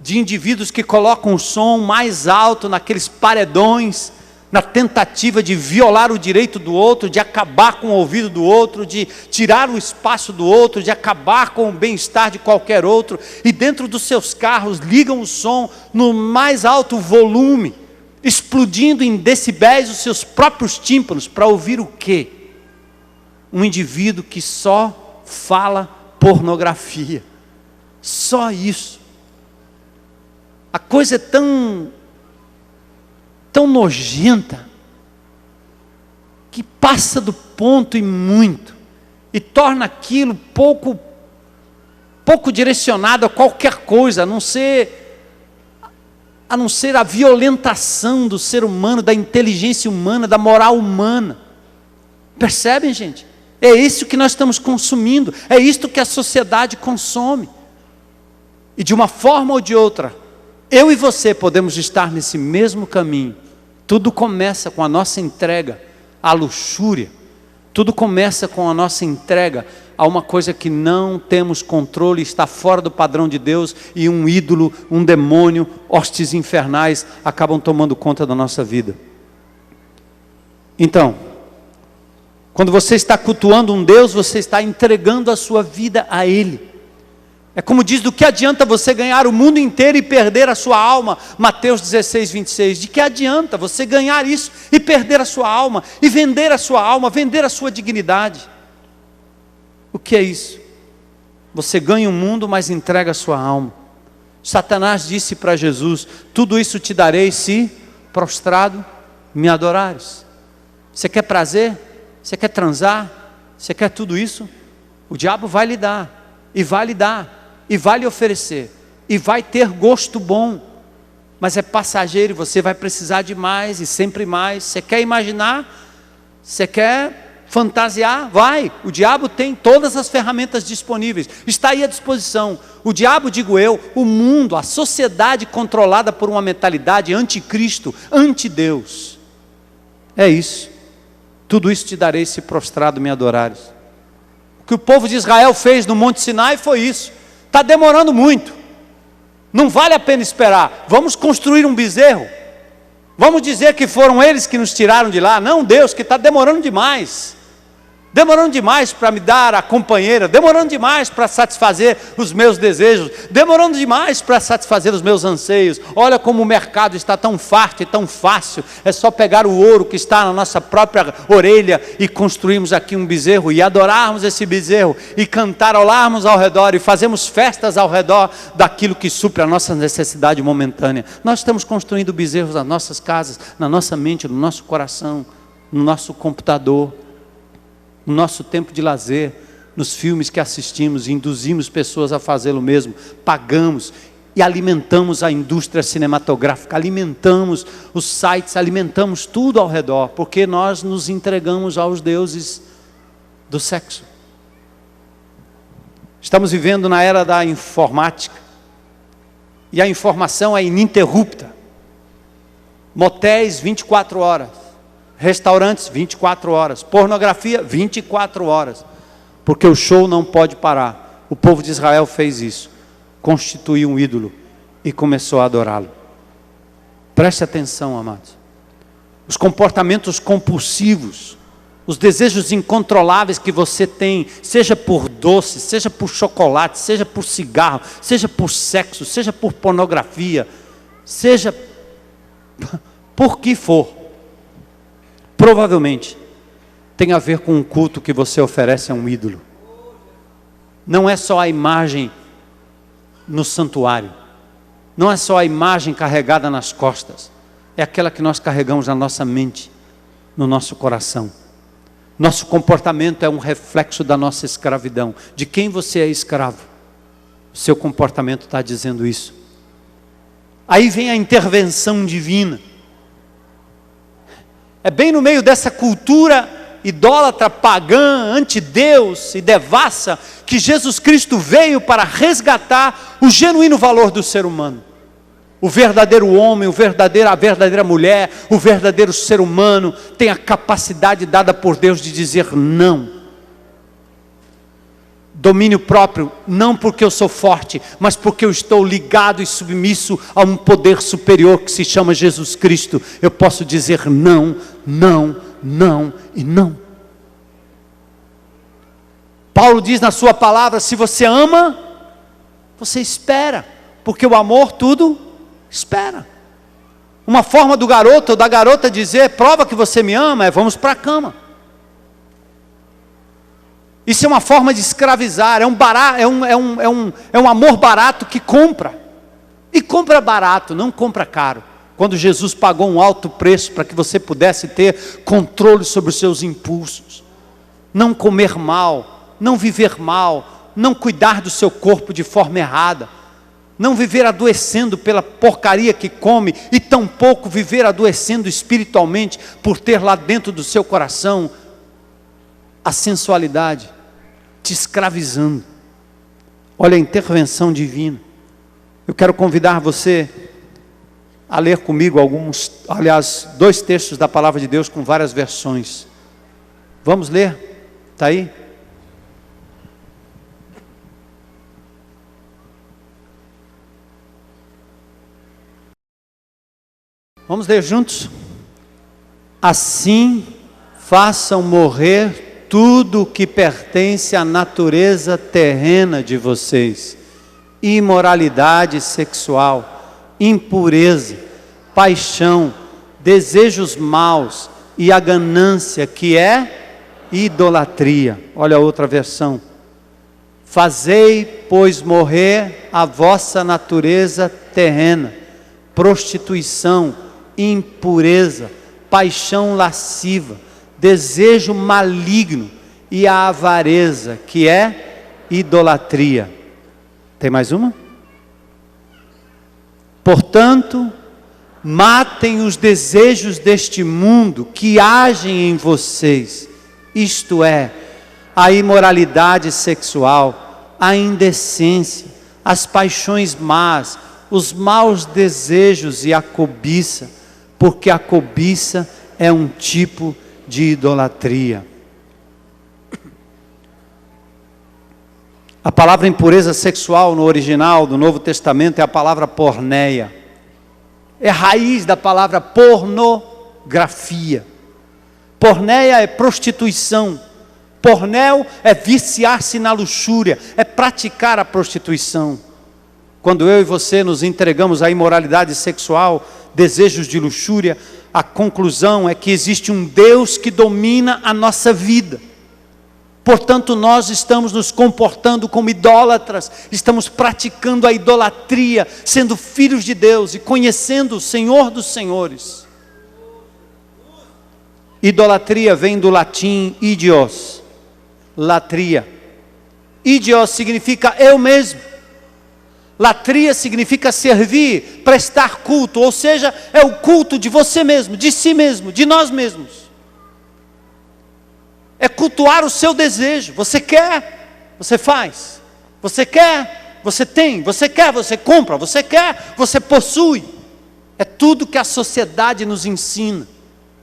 De indivíduos que colocam o som mais alto naqueles paredões, na tentativa de violar o direito do outro, de acabar com o ouvido do outro, de tirar o espaço do outro, de acabar com o bem-estar de qualquer outro, e dentro dos seus carros ligam o som no mais alto volume, explodindo em decibéis os seus próprios tímpanos, para ouvir o quê? Um indivíduo que só fala pornografia, só isso. A coisa é tão nojenta, que passa do ponto e muito, e torna aquilo pouco direcionado a qualquer coisa, a não ser a violentação do ser humano, da inteligência humana, da moral humana. Percebem, gente? É isso que nós estamos consumindo, é isto que a sociedade consome. E de uma forma ou de outra, eu e você podemos estar nesse mesmo caminho. Tudo começa com a nossa entrega à luxúria, Tudo começa com a nossa entrega a uma coisa que não temos controle, está fora do padrão de Deus, e um ídolo, um demônio, hostes infernais acabam tomando conta da nossa vida. Então, quando você está cultuando um Deus, você está entregando a sua vida a Ele. É como diz, do que adianta você ganhar o mundo inteiro e perder a sua alma? Mateus 16, 26. De que adianta você ganhar isso e perder a sua alma? E vender a sua alma, vender a sua dignidade? O que é isso? Você ganha o mundo, mas entrega a sua alma. Satanás disse para Jesus: tudo isso te darei se prostrado me adorares. Você quer prazer? Você quer transar? Você quer tudo isso? O diabo vai lhe dar, e vai lhe dar, e vai lhe oferecer, e vai ter gosto bom, mas é passageiro, você vai precisar de mais e sempre mais. Você quer imaginar? Você quer fantasiar? Vai, o diabo tem todas as ferramentas disponíveis, está aí à disposição. O diabo, digo eu, o mundo, a sociedade controlada por uma mentalidade anticristo, anti-Deus. É isso. Tudo isso te darei se prostrado me adorares. O que o povo de Israel fez no Monte Sinai foi isso. Está demorando muito, não vale a pena esperar. Vamos construir um bezerro, vamos dizer que foram eles que nos tiraram de lá. Não, Deus, que está demorando demais. Demorando demais para me dar a companheira, demorando demais para satisfazer os meus desejos, demorando demais para satisfazer os meus anseios. Olha como o mercado está tão farto e tão fácil. É só pegar o ouro que está na nossa própria orelha e construirmos aqui um bezerro e adorarmos esse bezerro e cantarolarmos ao redor e fazemos festas ao redor daquilo que supre a nossa necessidade momentânea. Nós estamos construindo bezerros nas nossas casas, na nossa mente, no nosso coração, no nosso computador, no nosso tempo de lazer, nos filmes que assistimos, e induzimos pessoas a fazê-lo mesmo. Pagamos e alimentamos a indústria cinematográfica, alimentamos os sites, alimentamos tudo ao redor, porque nós nos entregamos aos deuses do sexo. Estamos vivendo na era da informática, e a informação é ininterrupta. Motéis 24 horas. Restaurantes 24 horas, pornografia 24 horas, porque o show não pode parar. O povo de Israel fez isso, constituiu um ídolo e começou a adorá-lo. Preste atenção, amados. Os comportamentos compulsivos, os desejos incontroláveis que você tem, seja por doce, seja por chocolate, seja por cigarro, seja por sexo, seja por pornografia, seja por que for, provavelmente tem a ver com um culto que você oferece a um ídolo. Não é só a imagem no santuário, não é só a imagem carregada nas costas, é aquela que nós carregamos na nossa mente, no nosso coração. Nosso comportamento é um reflexo da nossa escravidão. De quem você é escravo? O seu comportamento está dizendo isso. Aí vem a intervenção divina. É bem no meio dessa cultura idólatra, pagã, anti-Deus e devassa, que Jesus Cristo veio para resgatar o genuíno valor do ser humano. O verdadeiro homem, a verdadeira mulher, o verdadeiro ser humano tem a capacidade dada por Deus de dizer não. Domínio próprio, não porque eu sou forte, mas porque eu estou ligado e submisso a um poder superior que se chama Jesus Cristo. Eu posso dizer não, não, não e não. Paulo diz na sua palavra: se você ama, você espera, porque o amor tudo espera. Uma forma do garoto ou da garota dizer: prova que você me ama, é vamos para a cama. Isso é uma forma de escravizar, é um amor barato que compra. E compra barato, não compra caro. Quando Jesus pagou um alto preço para que você pudesse ter controle sobre os seus impulsos. Não comer mal, não viver mal, não cuidar do seu corpo de forma errada. Não viver adoecendo pela porcaria que come, e tampouco viver adoecendo espiritualmente por ter lá dentro do seu coração a sensualidade te escravizando. Olha a intervenção divina. Eu quero convidar você a ler comigo dois textos da palavra de Deus com várias versões. Vamos ler? Está aí? Vamos ler juntos? Assim, façam morrer tudo que pertence à natureza terrena de vocês: imoralidade sexual, impureza, paixão, desejos maus e a ganância, que é idolatria. Olha a outra versão. Fazei, pois, morrer a vossa natureza terrena: prostituição, impureza, paixão lasciva, desejo maligno e a avareza, que é idolatria. Tem mais uma? Portanto, matem os desejos deste mundo que agem em vocês, isto é, a imoralidade sexual, a indecência, as paixões más, os maus desejos e a cobiça, porque a cobiça é um tipo de idolatria. A palavra impureza sexual no original do Novo Testamento é a palavra porneia. É a raiz da palavra pornografia. Porneia é prostituição. Pornéu é viciar-se na luxúria, é praticar a prostituição. Quando eu e você nos entregamos à imoralidade sexual, desejos de luxúria, a conclusão é que existe um Deus que domina a nossa vida. Portanto, nós estamos nos comportando como idólatras, estamos praticando a idolatria, sendo filhos de Deus e conhecendo o Senhor dos Senhores. Idolatria vem do latim idios, latria. Idios significa eu mesmo. Latria significa servir, prestar culto, ou seja, é o culto de você mesmo, de si mesmo, de nós mesmos. É cultuar o seu desejo. Você quer, você faz. Você quer, você tem. Você quer, você compra. Você quer, você possui. É tudo que a sociedade nos ensina.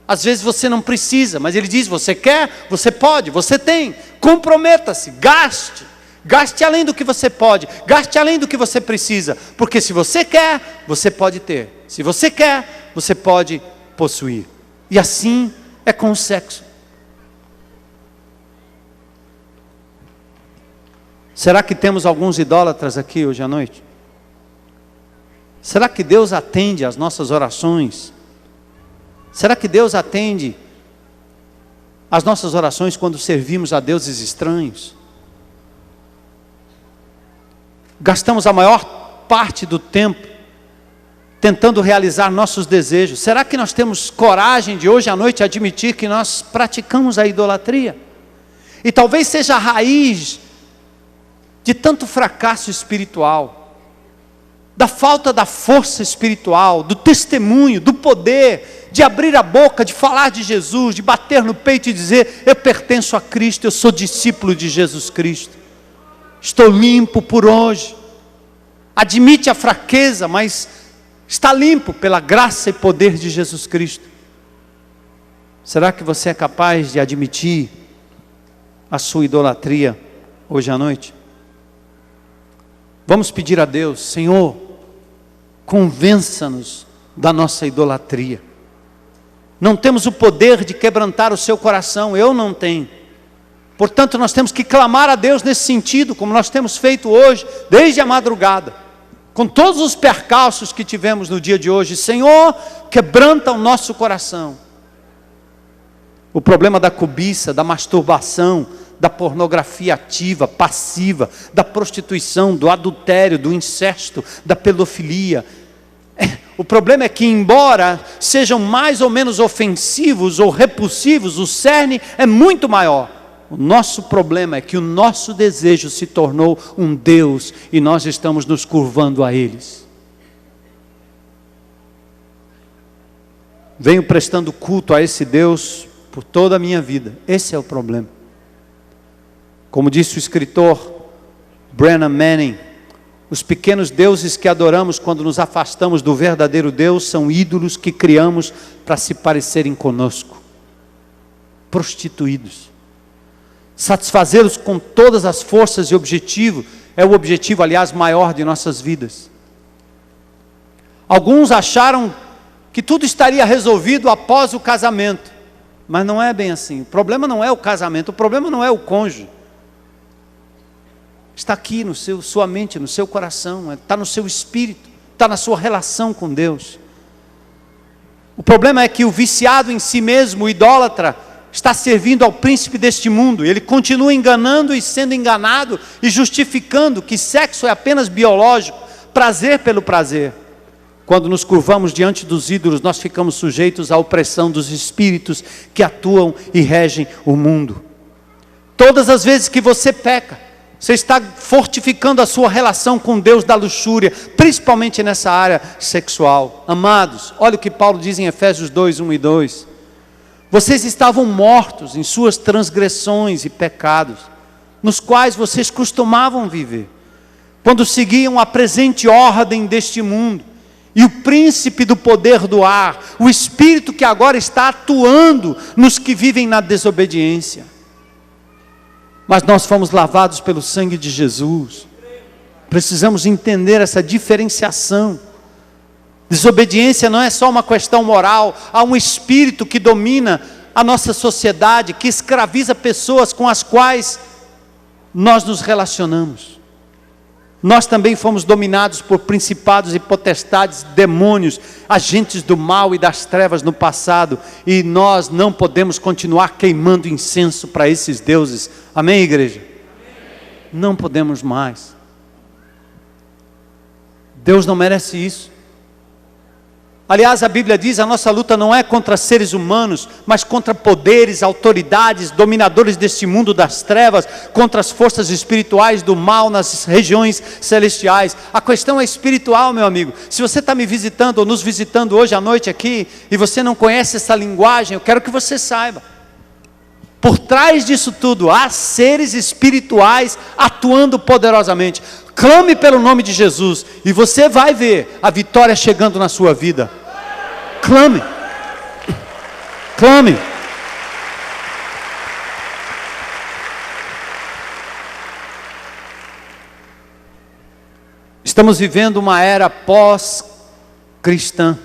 Às vezes você não precisa, mas ele diz: você quer, você pode, você tem. Comprometa-se, gaste. Gaste além do que você pode, gaste além do que você precisa. Porque se você quer, você pode ter. Se você quer, você pode possuir. E assim é com o sexo. Será que temos alguns idólatras aqui hoje à noite? Será que Deus atende às nossas orações? Será que Deus atende às nossas orações quando servimos a deuses estranhos? Gastamos a maior parte do tempo tentando realizar nossos desejos. Será que nós temos coragem de hoje à noite admitir que nós praticamos a idolatria? E talvez seja a raiz de tanto fracasso espiritual, da falta da força espiritual, do testemunho, do poder, de abrir a boca, de falar de Jesus, de bater no peito e dizer: eu pertenço a Cristo, eu sou discípulo de Jesus Cristo, estou limpo por hoje. Admite a fraqueza, mas está limpo pela graça e poder de Jesus Cristo. Será que você é capaz de admitir a sua idolatria hoje à noite? Vamos pedir a Deus: Senhor, convença-nos da nossa idolatria. Não temos o poder de quebrantar o seu coração, eu não tenho. Portanto, nós temos que clamar a Deus nesse sentido, como nós temos feito hoje, desde a madrugada, com todos os percalços que tivemos no dia de hoje. Senhor, quebranta o nosso coração. O problema da cobiça, da masturbação, da pornografia ativa, passiva, da prostituição, do adultério, do incesto, da pedofilia. O problema é que, embora sejam mais ou menos ofensivos ou repulsivos, o cerne é muito maior. O nosso problema é que o nosso desejo se tornou um Deus e nós estamos nos curvando a eles. Venho prestando culto a esse Deus por toda a minha vida. Esse é o problema. Como disse o escritor Brennan Manning, os pequenos deuses que adoramos quando nos afastamos do verdadeiro Deus são ídolos que criamos para se parecerem conosco. prostituídos. Satisfazê-los com todas as forças e objetivo, é o objetivo, aliás, maior de nossas vidas. Alguns acharam que tudo estaria resolvido após o casamento, mas não é bem assim. O problema não é o casamento, o problema não é o cônjuge. Está aqui no sua mente, no seu coração, está no seu espírito, está na sua relação com Deus. O problema é que o viciado em si mesmo, o idólatra, está servindo ao príncipe deste mundo. Ele continua enganando e sendo enganado e justificando que sexo é apenas biológico, prazer pelo prazer. Quando nos curvamos diante dos ídolos, nós ficamos sujeitos à opressão dos espíritos que atuam e regem o mundo. Todas as vezes que você peca, você está fortificando a sua relação com Deus da luxúria, principalmente nessa área sexual. Amados, olha o que Paulo diz em Efésios 2, 1 e 2. Vocês estavam mortos em suas transgressões e pecados, nos quais vocês costumavam viver, quando seguiam a presente ordem deste mundo, e o príncipe do poder do ar, o espírito que agora está atuando nos que vivem na desobediência. Mas nós fomos lavados pelo sangue de Jesus. Precisamos entender essa diferenciação. Desobediência não é só uma questão moral. Há um espírito que domina a nossa sociedade, que escraviza pessoas com as quais nós nos relacionamos. Nós também fomos dominados por principados e potestades, demônios, agentes do mal e das trevas no passado, e nós não podemos continuar queimando incenso para esses deuses. Amém, igreja? Amém. Não podemos mais. Deus não merece isso. Aliás, a Bíblia diz, a nossa luta não é contra seres humanos, mas contra poderes, autoridades, dominadores deste mundo das trevas, contra as forças espirituais do mal nas regiões celestiais. A questão é espiritual, meu amigo. Se você está me visitando ou nos visitando hoje à noite aqui, e você não conhece essa linguagem, eu quero que você saiba. Por trás disso tudo, há seres espirituais atuando poderosamente. Clame pelo nome de Jesus, e você vai ver a vitória chegando na sua vida. Clame. Clame. Estamos vivendo uma era pós-cristã.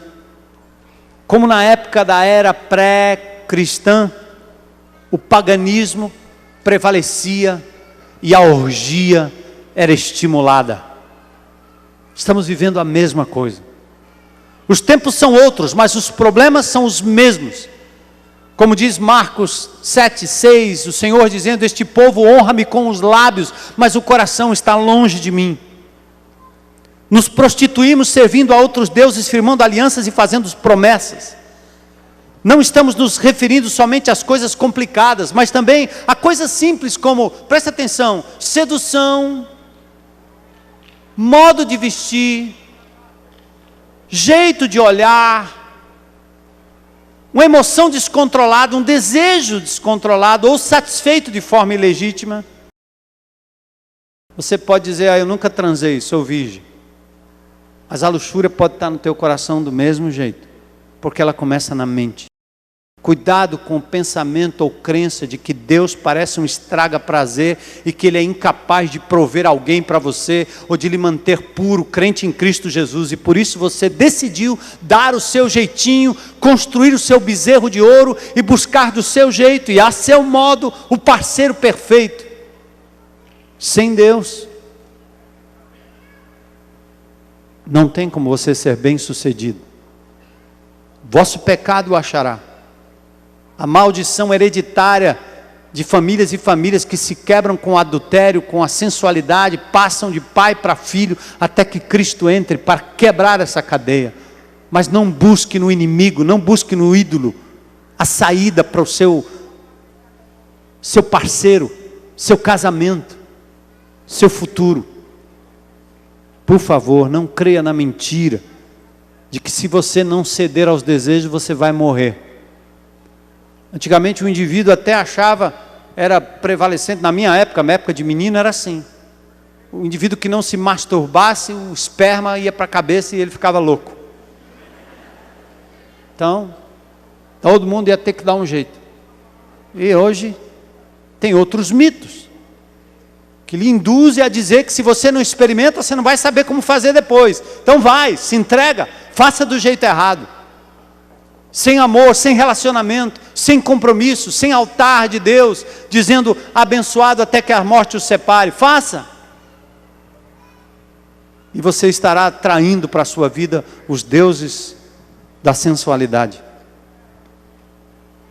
Como na época da era pré-cristã, o paganismo prevalecia e a orgia era estimulada. Estamos vivendo a mesma coisa. Os tempos são outros, mas os problemas são os mesmos. Como diz Marcos 7:6, o Senhor dizendo: este povo honra-me com os lábios, mas o coração está longe de mim. Nos prostituímos servindo a outros deuses, firmando alianças e fazendo promessas. Não estamos nos referindo somente às coisas complicadas, mas também a coisas simples como, presta atenção, sedução, modo de vestir, jeito de olhar, uma emoção descontrolada, um desejo descontrolado ou satisfeito de forma ilegítima. Você pode dizer: eu nunca transei, sou virgem. Mas a luxúria pode estar no teu coração do mesmo jeito, porque ela começa na mente. Cuidado com o pensamento ou crença de que Deus parece um estraga-prazer e que Ele é incapaz de prover alguém para você ou de lhe manter puro, crente em Cristo Jesus. E por isso você decidiu dar o seu jeitinho, construir o seu bezerro de ouro e buscar do seu jeito e a seu modo o parceiro perfeito. Sem Deus, não tem como você ser bem-sucedido. Vosso pecado o achará. A maldição hereditária de famílias e famílias que se quebram com o adultério, com a sensualidade, passam de pai para filho, até que Cristo entre para quebrar essa cadeia. Mas não busque no inimigo, não busque no ídolo, a saída para o seu parceiro, seu casamento, seu futuro. Por favor, não creia na mentira, de que se você não ceder aos desejos, você vai morrer. Antigamente o indivíduo até achava, era prevalecente, na minha época de menino era assim. O indivíduo que não se masturbasse, o esperma ia para a cabeça e ele ficava louco. Então, todo mundo ia ter que dar um jeito. E hoje tem outros mitos que lhe induzem a dizer que se você não experimenta, você não vai saber como fazer depois. Então vai, se entrega, faça do jeito errado. Sem amor, sem relacionamento, sem compromisso, sem altar de Deus, dizendo abençoado até que a morte os separe. Faça. E você estará traindo para a sua vida os deuses da sensualidade.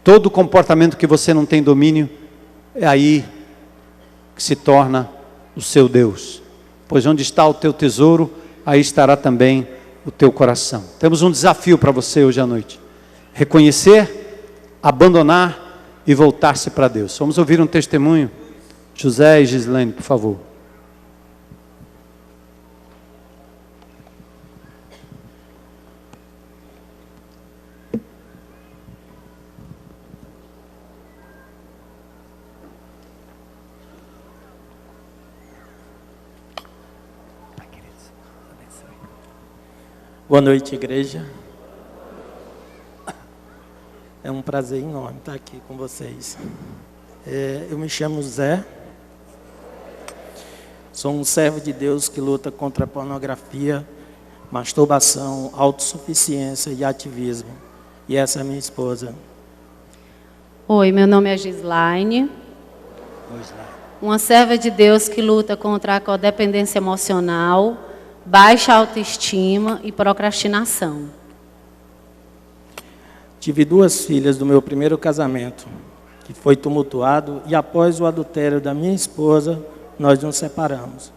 Todo comportamento que você não tem domínio, é aí que se torna o seu Deus. Pois onde está o teu tesouro, aí estará também o teu coração. Temos um desafio para você hoje à noite. Reconhecer, abandonar e voltar-se para Deus. Vamos ouvir um testemunho? José e Gislaine, por favor. Boa noite, igreja. É um prazer enorme estar aqui com vocês. Eu me chamo Zé. Sou um servo de Deus que luta contra a pornografia, masturbação, autossuficiência e ativismo. E essa é a minha esposa. Oi, meu nome é Gislaine. Uma serva de Deus que luta contra a codependência emocional, baixa autoestima e procrastinação. Tive 2 filhas do meu primeiro casamento, que foi tumultuado, e após o adultério da minha esposa, nós nos separamos.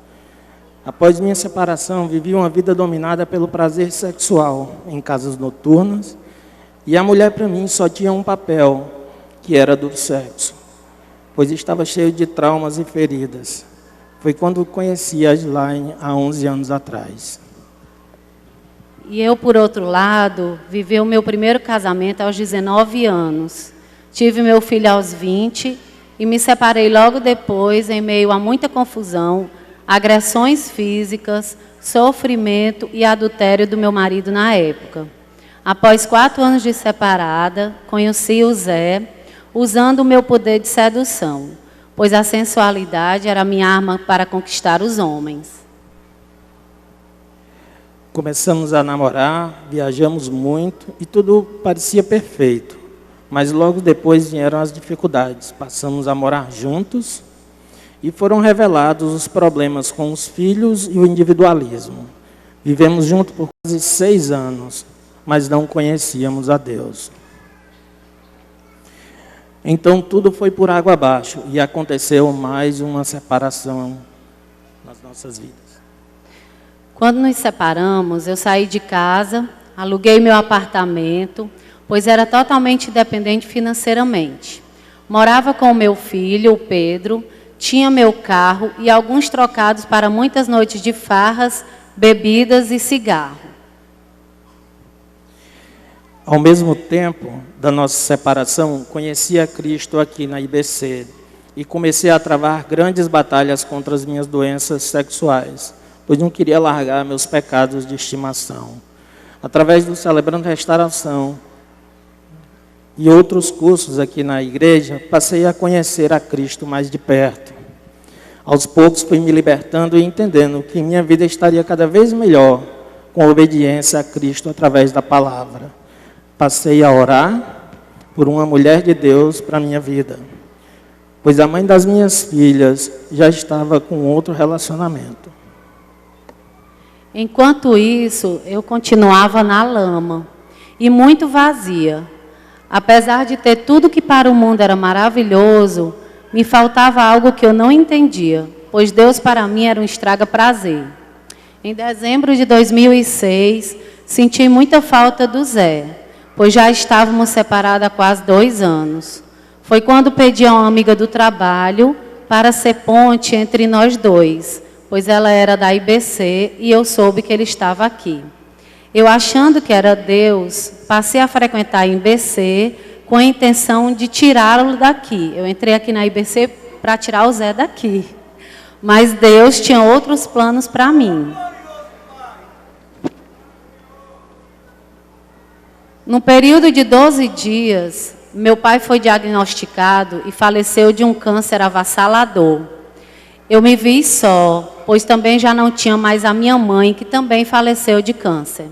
Após minha separação, vivi uma vida dominada pelo prazer sexual, em casas noturnas, e a mulher para mim só tinha um papel, que era do sexo, pois estava cheio de traumas e feridas. Foi quando conheci a Gislaine há 11 anos atrás. E eu, por outro lado, vivi o meu primeiro casamento aos 19 anos. Tive meu filho aos 20 e me separei logo depois, em meio a muita confusão, agressões físicas, sofrimento e adultério do meu marido na época. Após 4 anos de separada, conheci o Zé, usando o meu poder de sedução, pois a sensualidade era a minha arma para conquistar os homens. Começamos a namorar, viajamos muito e tudo parecia perfeito. Mas logo depois vieram as dificuldades. Passamos a morar juntos e foram revelados os problemas com os filhos e o individualismo. Vivemos juntos por quase 6 anos, mas não conhecíamos a Deus. Então tudo foi por água abaixo e aconteceu mais uma separação nas nossas vidas. Quando nos separamos, eu saí de casa, aluguei meu apartamento, pois era totalmente dependente financeiramente. Morava com o meu filho, o Pedro, tinha meu carro e alguns trocados para muitas noites de farras, bebidas e cigarro. Ao mesmo tempo da nossa separação, conheci a Cristo aqui na IBC e comecei a travar grandes batalhas contra as minhas doenças sexuais, pois não queria largar meus pecados de estimação. Através do Celebrando Restauração e outros cursos aqui na igreja, passei a conhecer a Cristo mais de perto. Aos poucos fui me libertando e entendendo que minha vida estaria cada vez melhor com obediência a Cristo através da palavra. Passei a orar por uma mulher de Deus para a minha vida, pois a mãe das minhas filhas já estava com outro relacionamento. Enquanto isso, eu continuava na lama e muito vazia. Apesar de ter tudo que para o mundo era maravilhoso, me faltava algo que eu não entendia, pois Deus para mim era um estraga-prazer. Em dezembro de 2006, senti muita falta do Zé, pois já estávamos separados há quase 2 anos. Foi quando pedi a uma amiga do trabalho para ser ponte entre nós dois, pois ela era da IBC e eu soube que ele estava aqui. Eu, achando que era Deus, passei a frequentar a IBC com a intenção de tirá-lo daqui. Eu entrei aqui na IBC para tirar o Zé daqui. Mas Deus tinha outros planos para mim. No período de 12 dias, meu pai foi diagnosticado e faleceu de um câncer avassalador. Eu me vi só, pois também já não tinha mais a minha mãe, que também faleceu de câncer.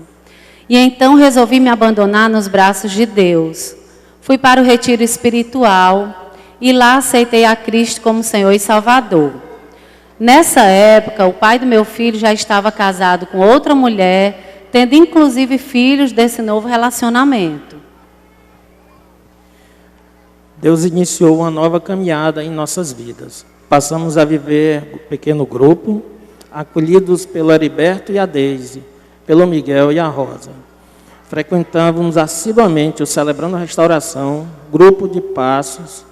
E então resolvi me abandonar nos braços de Deus. Fui para o retiro espiritual e lá aceitei a Cristo como Senhor e Salvador. Nessa época, o pai do meu filho já estava casado com outra mulher, tendo inclusive filhos desse novo relacionamento. Deus iniciou uma nova caminhada em nossas vidas. Passamos a viver um pequeno grupo, acolhidos pelo Heriberto e a Deise, pelo Miguel e a Rosa. Frequentávamos assiduamente o Celebrando a Restauração, grupo de passos,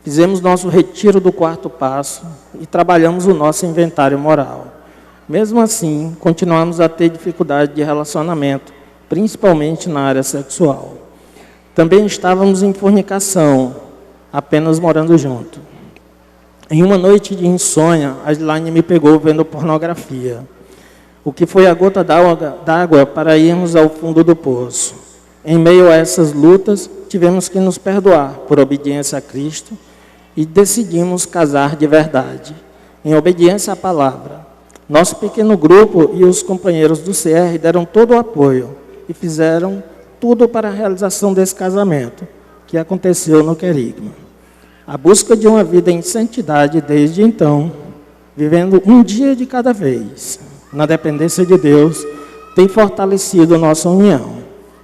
fizemos nosso retiro do quarto passo e trabalhamos o nosso inventário moral. Mesmo assim, continuamos a ter dificuldade de relacionamento, principalmente na área sexual. Também estávamos em fornicação, apenas morando junto. Em uma noite de insônia, a Adelaine me pegou vendo pornografia, o que foi a gota d'água para irmos ao fundo do poço. Em meio a essas lutas, tivemos que nos perdoar por obediência a Cristo e decidimos casar de verdade, em obediência à palavra. Nosso pequeno grupo e os companheiros do CR deram todo o apoio e fizeram tudo para a realização desse casamento, que aconteceu no Querigma. A busca de uma vida em santidade desde então, vivendo um dia de cada vez, na dependência de Deus, tem fortalecido nossa união.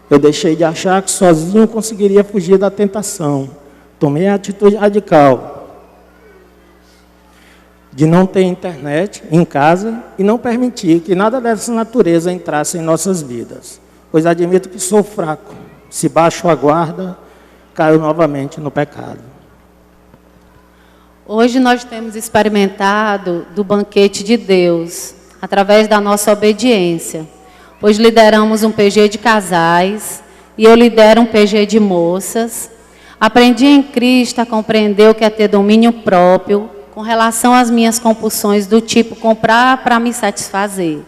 Eu deixei de achar que sozinho conseguiria fugir da tentação. Tomei a atitude radical de não ter internet em casa e não permitir que nada dessa natureza entrasse em nossas vidas, pois admito que sou fraco. Se baixo a guarda, caio novamente no pecado. Hoje nós temos experimentado do banquete de Deus, através da nossa obediência, pois lideramos um PG de casais e eu lidero um PG de moças. Aprendi em Cristo a compreender o que é ter domínio próprio com relação às minhas compulsões do tipo comprar para me satisfazer.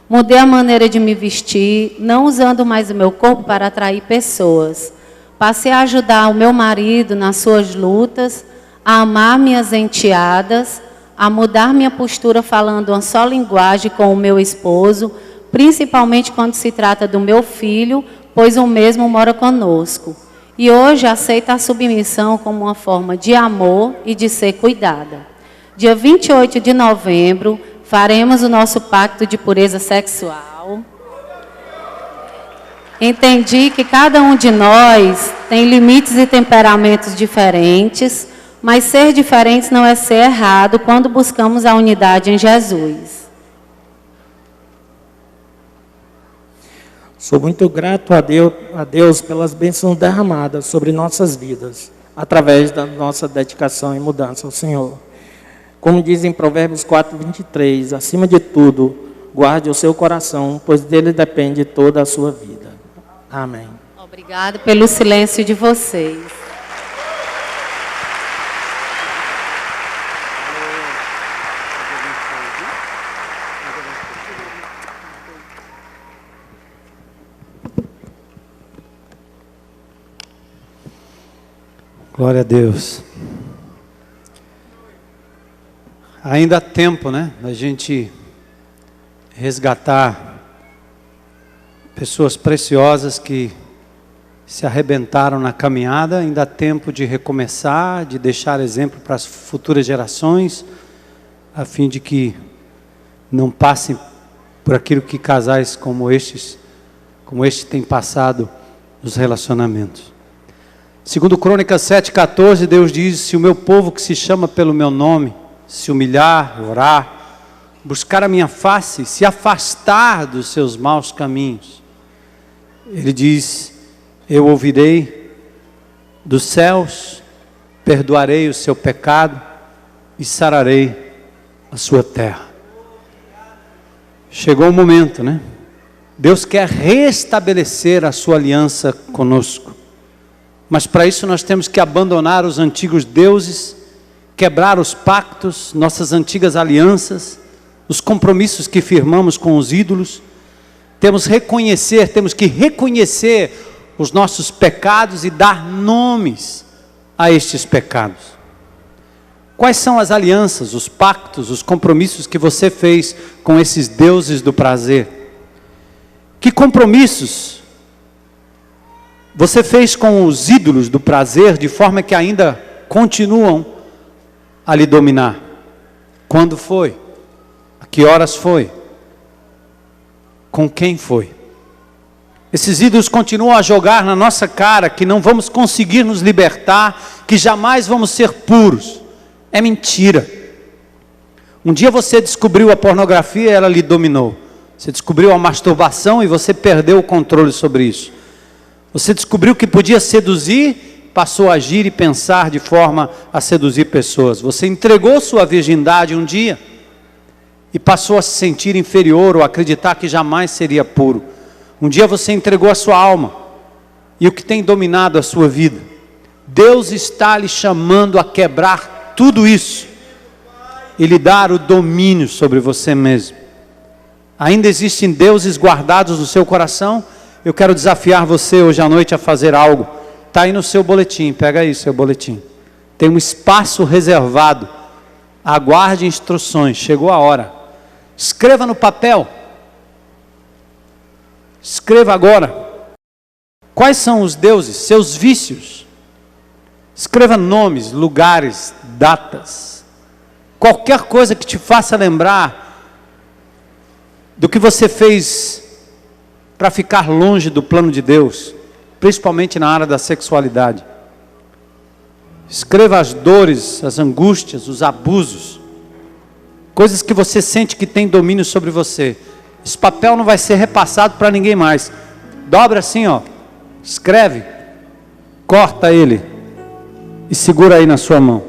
Mudei a maneira de me vestir, não usando mais o meu corpo para atrair pessoas. Passei a ajudar o meu marido nas suas lutas, a amar minhas enteadas, a mudar minha postura falando uma só linguagem com o meu esposo, principalmente quando se trata do meu filho, pois o mesmo mora conosco. E hoje aceito a submissão como uma forma de amor e de ser cuidada. Dia 28 de novembro, faremos o nosso pacto de pureza sexual. Entendi que cada um de nós tem limites e temperamentos diferentes, mas ser diferentes não é ser errado quando buscamos a unidade em Jesus. Sou muito grato a Deus pelas bênçãos derramadas sobre nossas vidas, através da nossa dedicação e mudança ao Senhor. Como diz em Provérbios 4:23, acima de tudo, guarde o seu coração, pois dele depende toda a sua vida. Amém. Obrigado pelo silêncio de vocês. Glória a Deus. Ainda há tempo, né? A gente resgatar pessoas preciosas que se arrebentaram na caminhada. Ainda há tempo de recomeçar, de deixar exemplo para as futuras gerações, a fim de que não passem por aquilo que casais como este têm passado nos relacionamentos. Segundo Crônicas 7,14, Deus diz: se o meu povo que se chama pelo meu nome se humilhar, orar, buscar a minha face, se afastar dos seus maus caminhos, Ele diz: eu ouvirei dos céus, perdoarei o seu pecado e sararei a sua terra. Chegou o momento, né? Deus quer restabelecer a sua aliança conosco. Mas para isso nós temos que abandonar os antigos deuses, quebrar os pactos, nossas antigas alianças, os compromissos que firmamos com os ídolos. Temos que reconhecer os nossos pecados e dar nomes a estes pecados. Quais são as alianças, os pactos, os compromissos que você fez com esses deuses do prazer? Que compromissos você fez com os ídolos do prazer, de forma que ainda continuam a lhe dominar? Quando foi? A que horas foi? Com quem foi? Esses ídolos continuam a jogar na nossa cara que não vamos conseguir nos libertar, que jamais vamos ser puros. É mentira. Um dia você descobriu a pornografia e ela lhe dominou. Você descobriu a masturbação e você perdeu o controle sobre isso. Você descobriu que podia seduzir, passou a agir e pensar de forma a seduzir pessoas. Você entregou sua virgindade um dia e passou a se sentir inferior ou acreditar que jamais seria puro. Um dia você entregou a sua alma e o que tem dominado a sua vida. Deus está lhe chamando a quebrar tudo isso e lhe dar o domínio sobre você mesmo. Ainda existem deuses guardados no seu coração? Eu quero desafiar você hoje à noite a fazer algo. Está aí no seu boletim, pega aí seu boletim. Tem um espaço reservado. Aguarde instruções, chegou a hora. Escreva no papel. Escreva agora. Quais são os deuses, seus vícios? Escreva nomes, lugares, datas. Qualquer coisa que te faça lembrar do que você fez para ficar longe do plano de Deus, principalmente na área da sexualidade. Escreva as dores, as angústias, os abusos, coisas que você sente que tem domínio sobre você. Esse papel não vai ser repassado para ninguém mais. Dobra assim, ó. Escreve, corta ele e segura aí na sua mão.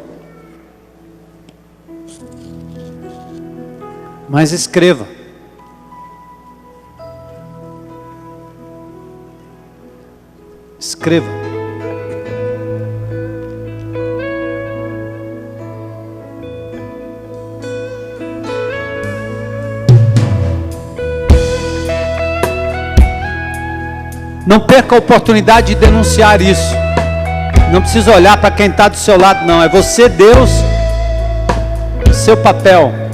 Mas escreva. Escreva. Não perca a oportunidade de denunciar isso. Não precisa olhar para quem está do seu lado, não. É você, Deus, seu papel.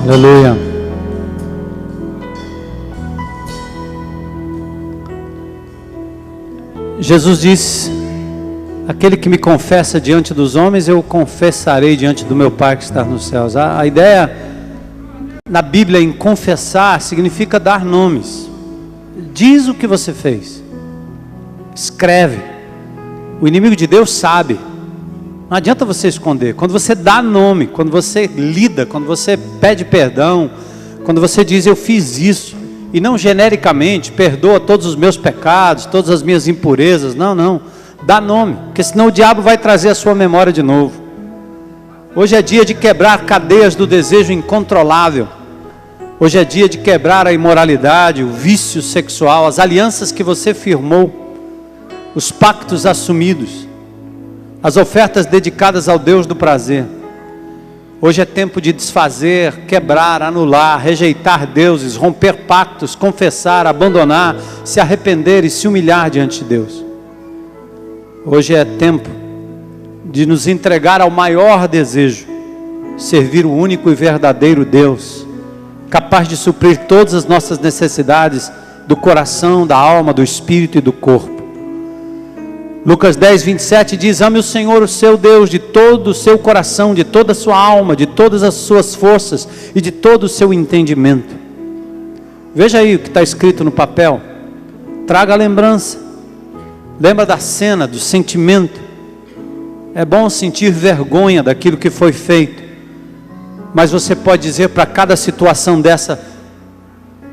Aleluia. Jesus disse: aquele que me confessa diante dos homens, eu confessarei diante do meu Pai que está nos céus. A ideia na Bíblia em confessar significa dar nomes. Diz o que você fez. Escreve. O inimigo de Deus sabe. Não adianta você esconder. Quando você dá nome, quando você lida, quando você pede perdão, quando você diz eu fiz isso, e não genericamente, perdoa todos os meus pecados, todas as minhas impurezas, não, dá nome, porque senão o diabo vai trazer a sua memória de novo. Hoje é dia de quebrar cadeias do desejo incontrolável. Hoje é dia de quebrar a imoralidade, o vício sexual, as alianças que você firmou, os pactos assumidos, as ofertas dedicadas ao Deus do prazer. Hoje é tempo de desfazer, quebrar, anular, rejeitar deuses, romper pactos, confessar, abandonar, se arrepender e se humilhar diante de Deus. Hoje é tempo de nos entregar ao maior desejo, servir o único e verdadeiro Deus, capaz de suprir todas as nossas necessidades do coração, da alma, do espírito e do corpo. Lucas 10, 27 diz: ame o Senhor, o seu Deus, de todo o seu coração, de toda a sua alma, de todas as suas forças e de todo o seu entendimento. Veja aí o que está escrito no papel. Traga a lembrança. Lembra da cena, do sentimento. É bom sentir vergonha daquilo que foi feito, mas você pode dizer para cada situação dessa: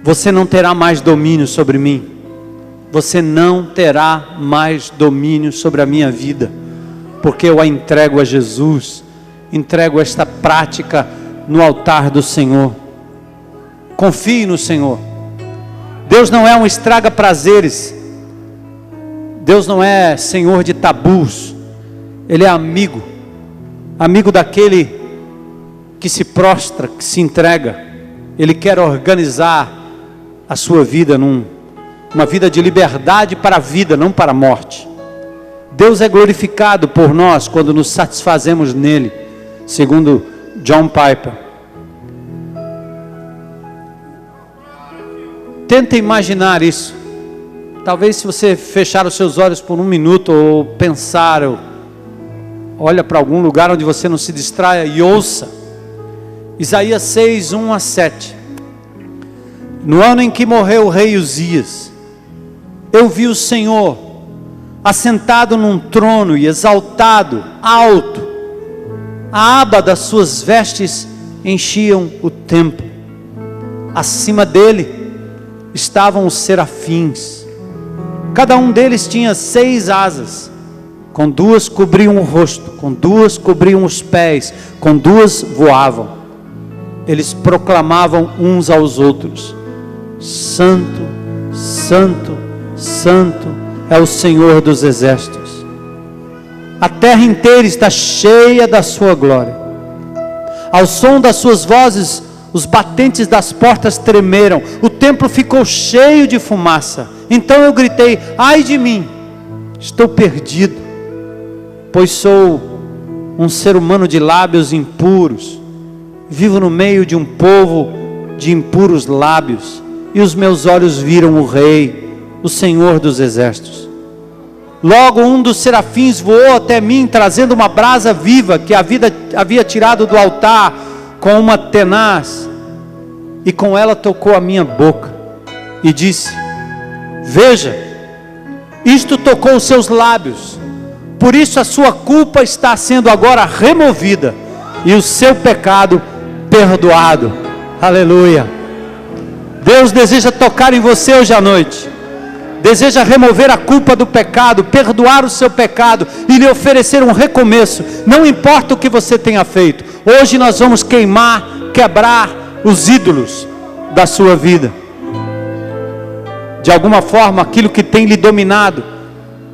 você não terá mais domínio sobre mim. Você não terá mais domínio sobre a minha vida, porque eu a entrego a Jesus, entrego esta prática no altar do Senhor. Confie no Senhor. Deus não é um estraga-prazeres. Deus não é senhor de tabus. Ele é amigo daquele que se prostra, que se entrega. Ele quer organizar a sua vida uma vida de liberdade para a vida, não para a morte. Deus é glorificado por nós quando nos satisfazemos nele, segundo John Piper. Tenta imaginar isso. Talvez se você fechar os seus olhos por um minuto, ou pensar, ou olha para algum lugar onde você não se distraia e ouça. Isaías 6, 1 a 7. No ano em que morreu o rei Uzias, eu vi o Senhor assentado num trono e exaltado, alto. A aba das suas vestes enchiam o templo. Acima dele estavam os serafins. Cada um deles tinha 6 asas. Com 2 cobriam o rosto, com 2 cobriam os pés, com 2 voavam. Eles proclamavam uns aos outros: Santo, Santo, Santo é o Senhor dos exércitos. A terra inteira está cheia da sua glória. Ao som das suas vozes, os batentes das portas tremeram. O templo ficou cheio de fumaça. Então eu gritei: ai de mim, estou perdido, pois sou um ser humano de lábios impuros. Vivo no meio de um povo de impuros lábios, e os meus olhos viram o Rei, o Senhor dos exércitos. Logo um dos serafins voou até mim, trazendo uma brasa viva que havia tirado do altar com uma tenaz, e com ela tocou a minha boca e disse: veja, isto tocou os seus lábios, por isso a sua culpa está sendo agora removida e o seu pecado perdoado. Aleluia. Deus deseja tocar em você hoje à noite. Deseja remover a culpa do pecado, perdoar o seu pecado e lhe oferecer um recomeço. Não importa o que você tenha feito. Hoje nós vamos quebrar os ídolos da sua vida. De alguma forma, aquilo que tem lhe dominado,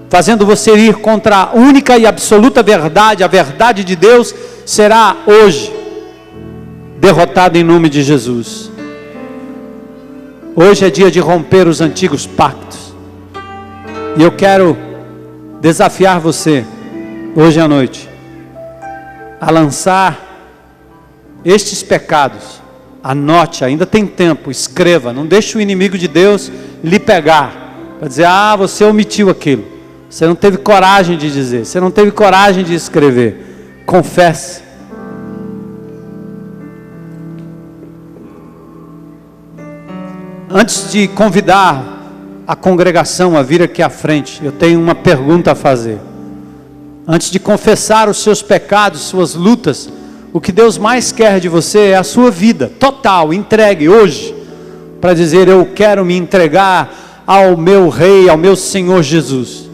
fazendo você ir contra a única e absoluta verdade, a verdade de Deus, será hoje derrotado em nome de Jesus. Hoje é dia de romper os antigos pactos. E eu quero desafiar você, hoje à noite, a lançar estes pecados Anote, ainda tem tempo, escreva. Não deixe o inimigo de Deus lhe pegar, para dizer, você omitiu aquilo. Você não teve coragem de dizer, você não teve coragem de escrever. Confesse. Antes de convidar a congregação a vir aqui à frente, eu tenho uma pergunta a fazer. Antes de confessar os seus pecados, suas lutas, o que Deus mais quer de você é a sua vida total, entregue hoje, para dizer, eu quero me entregar ao meu Rei, ao meu Senhor Jesus.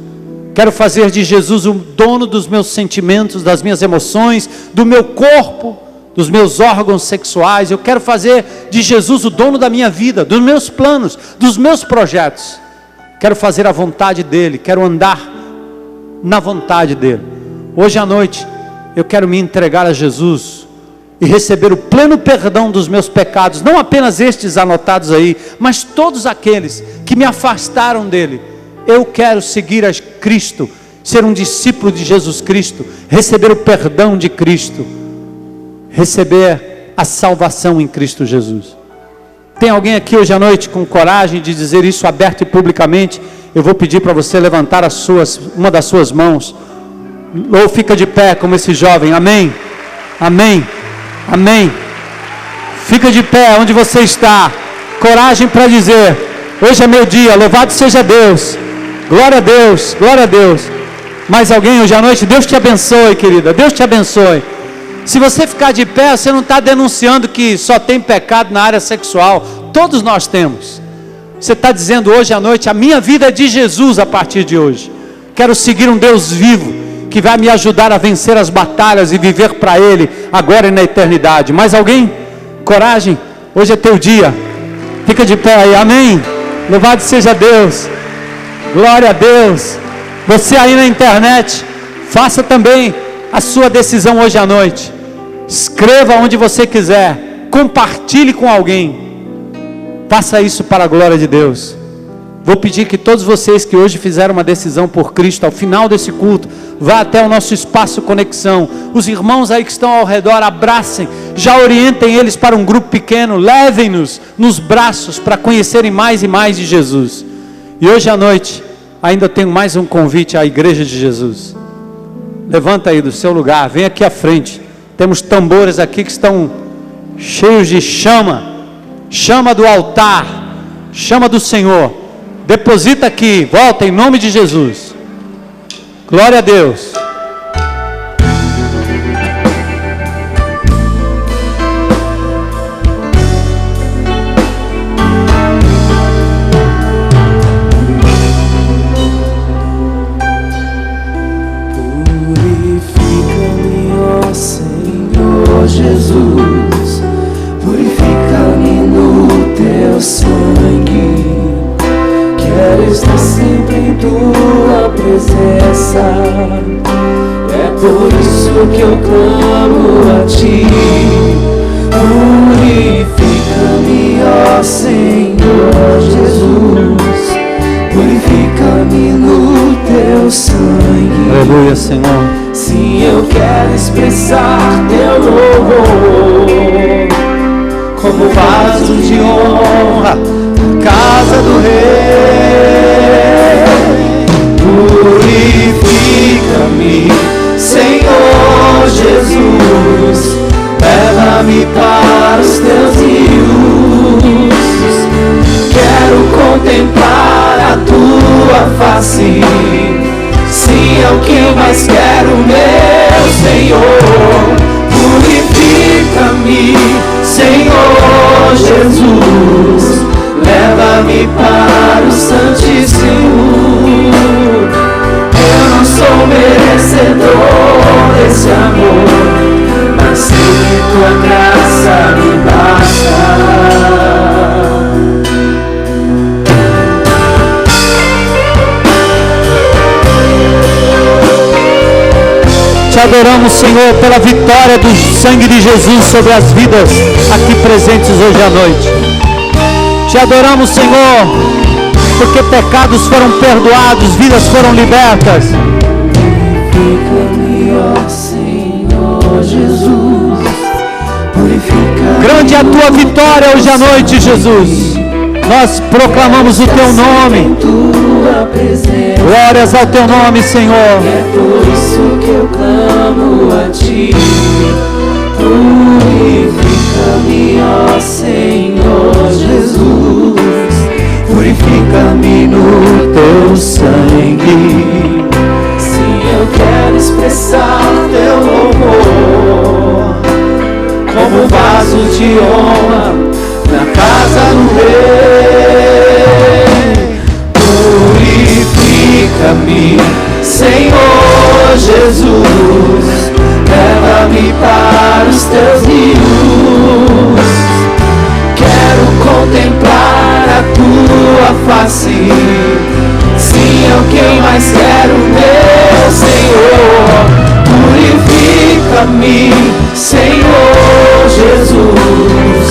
Quero fazer de Jesus o dono dos meus sentimentos, das minhas emoções, do meu corpo, dos meus órgãos sexuais. Eu quero fazer de Jesus o dono da minha vida, dos meus planos, dos meus projetos. Quero fazer a vontade dEle, quero andar na vontade dEle. Hoje à noite, eu quero me entregar a Jesus e receber o pleno perdão dos meus pecados, não apenas estes anotados aí, mas todos aqueles que me afastaram dEle. Eu quero seguir a Cristo, ser um discípulo de Jesus Cristo, receber o perdão de Cristo, receber a salvação em Cristo Jesus. Tem alguém aqui hoje à noite com coragem de dizer isso aberto e publicamente? Eu vou pedir para você levantar uma das suas mãos, ou fica de pé como esse jovem. Amém, amém, amém. Fica de pé onde você está, coragem para dizer, hoje é meu dia, louvado seja Deus, glória a Deus, glória a Deus. Mais alguém hoje à noite? Deus te abençoe, querida, Deus te abençoe. Se você ficar de pé, você não está denunciando que só tem pecado na área sexual. Todos nós temos. Você está dizendo hoje à noite, a minha vida é de Jesus a partir de hoje. Quero seguir um Deus vivo, que vai me ajudar a vencer as batalhas e viver para Ele, agora e na eternidade. Mais alguém? Coragem? Hoje é teu dia. Fica de pé aí, amém? Louvado seja Deus. Glória a Deus. Você aí na internet, faça também a sua decisão hoje à noite. Escreva onde você quiser, compartilhe com alguém, faça isso para a glória de Deus. Vou pedir que todos vocês que hoje fizeram uma decisão por Cristo, ao final desse culto, vá até o nosso espaço conexão. Os irmãos aí que estão ao redor, abracem, já orientem eles para um grupo pequeno, levem-nos nos braços para conhecerem mais e mais de Jesus. E hoje à noite, ainda tenho mais um convite à Igreja de Jesus. Levanta aí do seu lugar, vem aqui à frente. Temos tambores aqui que estão cheios de chama, chama do altar, chama do Senhor. Deposita aqui, volta em nome de Jesus. Glória a Deus. Jesus, purifica-me no teu sangue. Quero estar sempre em tua presença. É por isso que eu clamo a ti. Purifica-me, ó Senhor Jesus. Purifica-me no teu sangue. Aleluia, Senhor. Sim, eu quero expressar teu louvor como vaso de honra na casa do Rei. Purifica-me, Senhor Jesus, leva-me para os teus rios. Quero contemplar a tua face. Sim, é o que mais quero, meu Senhor. Purifica-me, Senhor Jesus, leva-me para o Santíssimo. Eu não sou merecedor desse amor, mas sei que tua graça me basta. Te adoramos, Senhor, pela vitória do sangue de Jesus sobre as vidas aqui presentes hoje à noite. Te adoramos, Senhor, porque pecados foram perdoados, vidas foram libertas. Purifica-me, ó Senhor Jesus, Grande é a tua vitória hoje à noite, Jesus. Nós proclamamos o teu nome. Glórias ao teu nome, Senhor. É por isso que eu clamo a ti. Purifica-me, ó Senhor Jesus. Purifica-me no teu sangue. Sim, eu quero expressar teu louvor como vaso de honra na casa do rei. Purifica-me, Senhor Jesus. Leva-me para os teus rios. Quero contemplar a tua face. Sim, é o que mais quero, meu Senhor. Purifica-me, Senhor Jesus.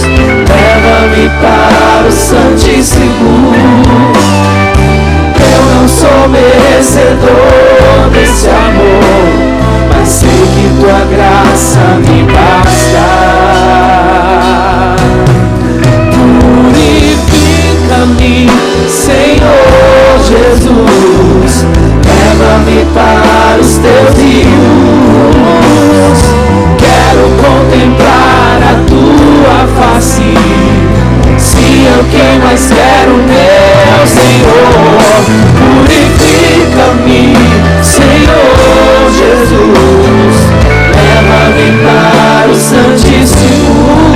Leva-me para o Santíssimo. Eu não sou merecedor desse amor, mas sei que tua graça me basta. Purifica-me, Senhor Jesus. Leva-me para os teus rios. Quero contemplar a tua face. Sim, é o que mais quero, meu Senhor. Purifica-me, Senhor Jesus. Leva-me para o Santíssimo.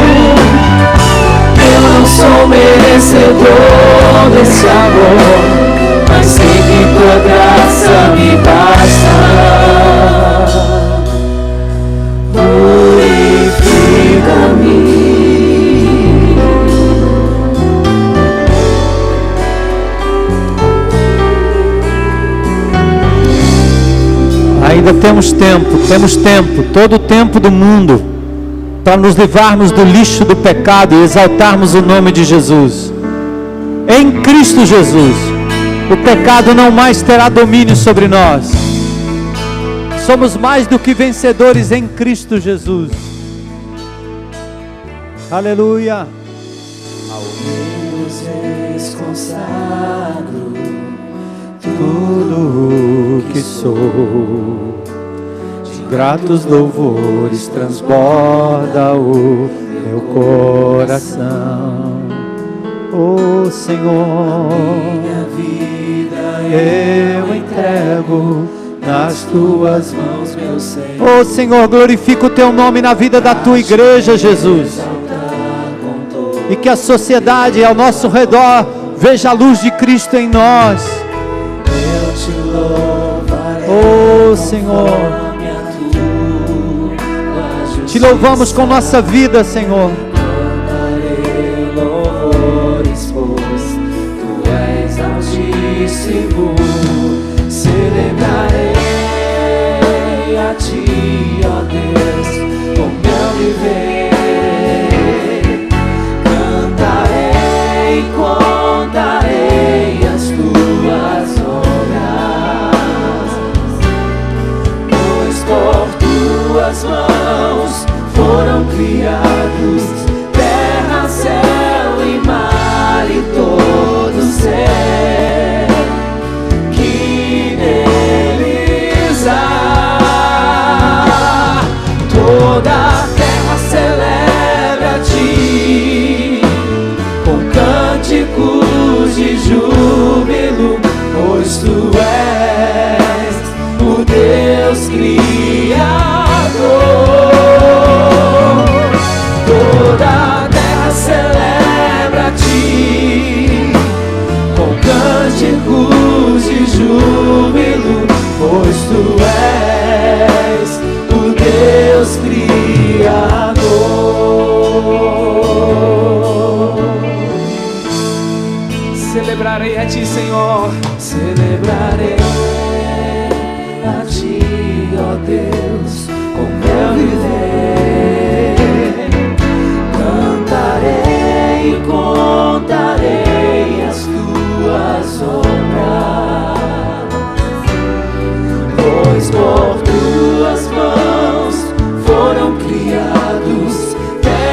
Eu não sou merecedor desse amor, mas sei que tua graça me basta. Purifica-me. Ainda temos tempo, todo o tempo do mundo, para nos livrarmos do lixo do pecado e exaltarmos o nome de Jesus. Em Cristo Jesus, o pecado não mais terá domínio sobre nós. Somos mais do que vencedores em Cristo Jesus. Aleluia. Ao menos eis consagro tudo o que sou. De gratos louvores transborda o meu coração. Oh Senhor, minha vida eu entrego nas tuas mãos, meu Senhor. Oh Senhor, glorifica o teu nome na vida da tua igreja, Jesus. E que a sociedade ao nosso redor veja a luz de Cristo em nós. Eu te louvarei, oh Senhor, te louvamos com nossa vida, Senhor. cantarei louvores, pois tu és altíssimo. Celebrarei a ti, ó Deus, com meu viver. Cantarei e contarei as tuas obras, pois por tuas mãos foram criados terra, céu e mar e todo ser que neles há. Toda a terra celebra a ti com cânticos de júbilo, pois tu és o Deus Criador. Toda a terra celebra a ti com cânticos de júbilo, pois tu és o Deus Criador. Celebrarei a ti, Senhor. Celebrarei a ti, ó Deus, com meu viver. Cantarei e contarei as tuas obras, pois por tuas mãos foram criados terra,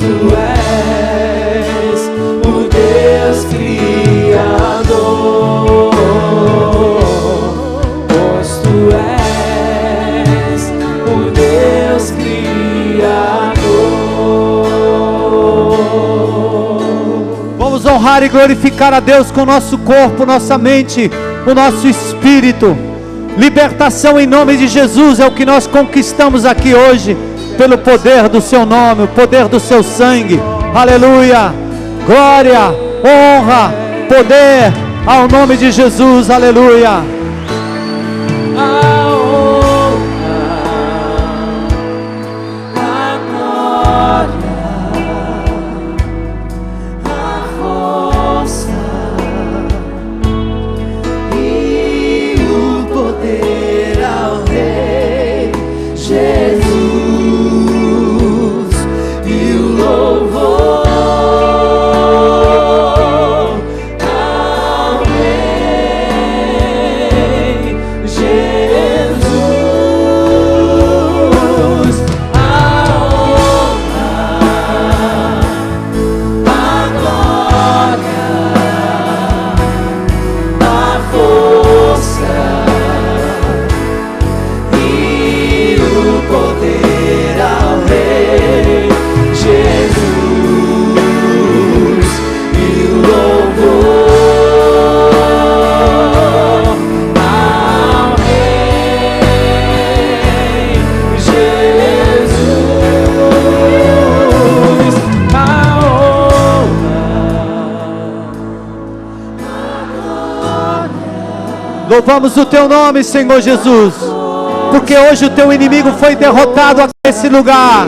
Tu és o Deus Criador, pois Tu és o Deus Criador. Vamos honrar e glorificar a Deus com o nosso corpo, nossa mente, o nosso espírito. Libertação em nome de Jesus é o que nós conquistamos aqui hoje, pelo poder do seu nome, o poder do seu sangue. Aleluia, glória, honra, poder ao nome de Jesus. Aleluia. Louvamos o teu nome, Senhor Jesus, porque hoje o teu inimigo foi derrotado aqui nesse lugar.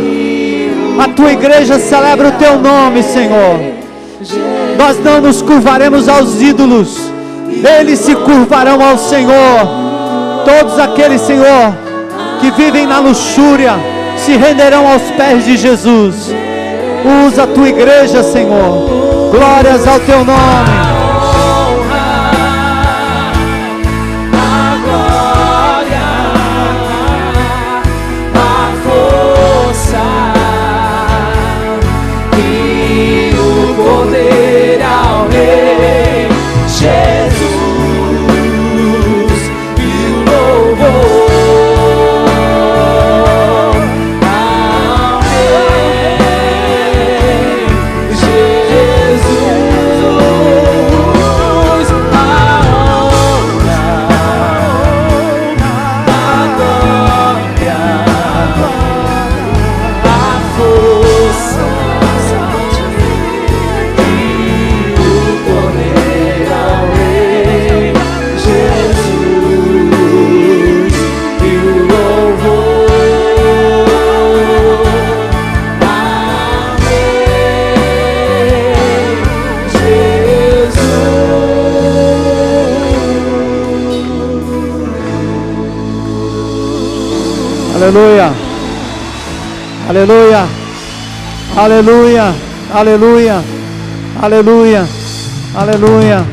A tua igreja celebra o teu nome, Senhor. Nós não nos curvaremos aos ídolos, eles se curvarão ao Senhor. Todos aqueles, Senhor, que vivem na luxúria, se renderão aos pés de Jesus. Usa a tua igreja, Senhor. Glórias ao teu nome. Aleluia, aleluia, aleluia, aleluia, aleluia, aleluia,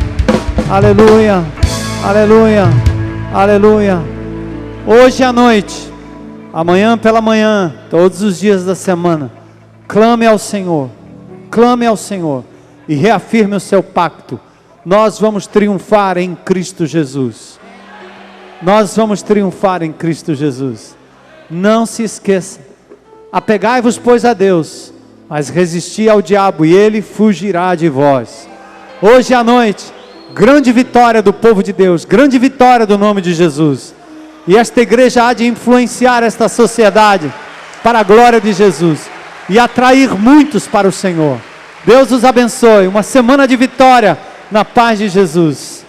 aleluia, aleluia, aleluia. Hoje à noite, amanhã pela manhã, todos os dias da semana, clame ao Senhor e reafirme o seu pacto. Nós vamos triunfar em Cristo Jesus. Nós vamos triunfar em Cristo Jesus. Não se esqueça, apegai-vos pois a Deus, mas resisti ao diabo e ele fugirá de vós. Hoje à noite, grande vitória do povo de Deus, grande vitória do nome de Jesus. E esta igreja há de influenciar esta sociedade para a glória de Jesus e atrair muitos para o Senhor. Deus os abençoe, uma semana de vitória na paz de Jesus.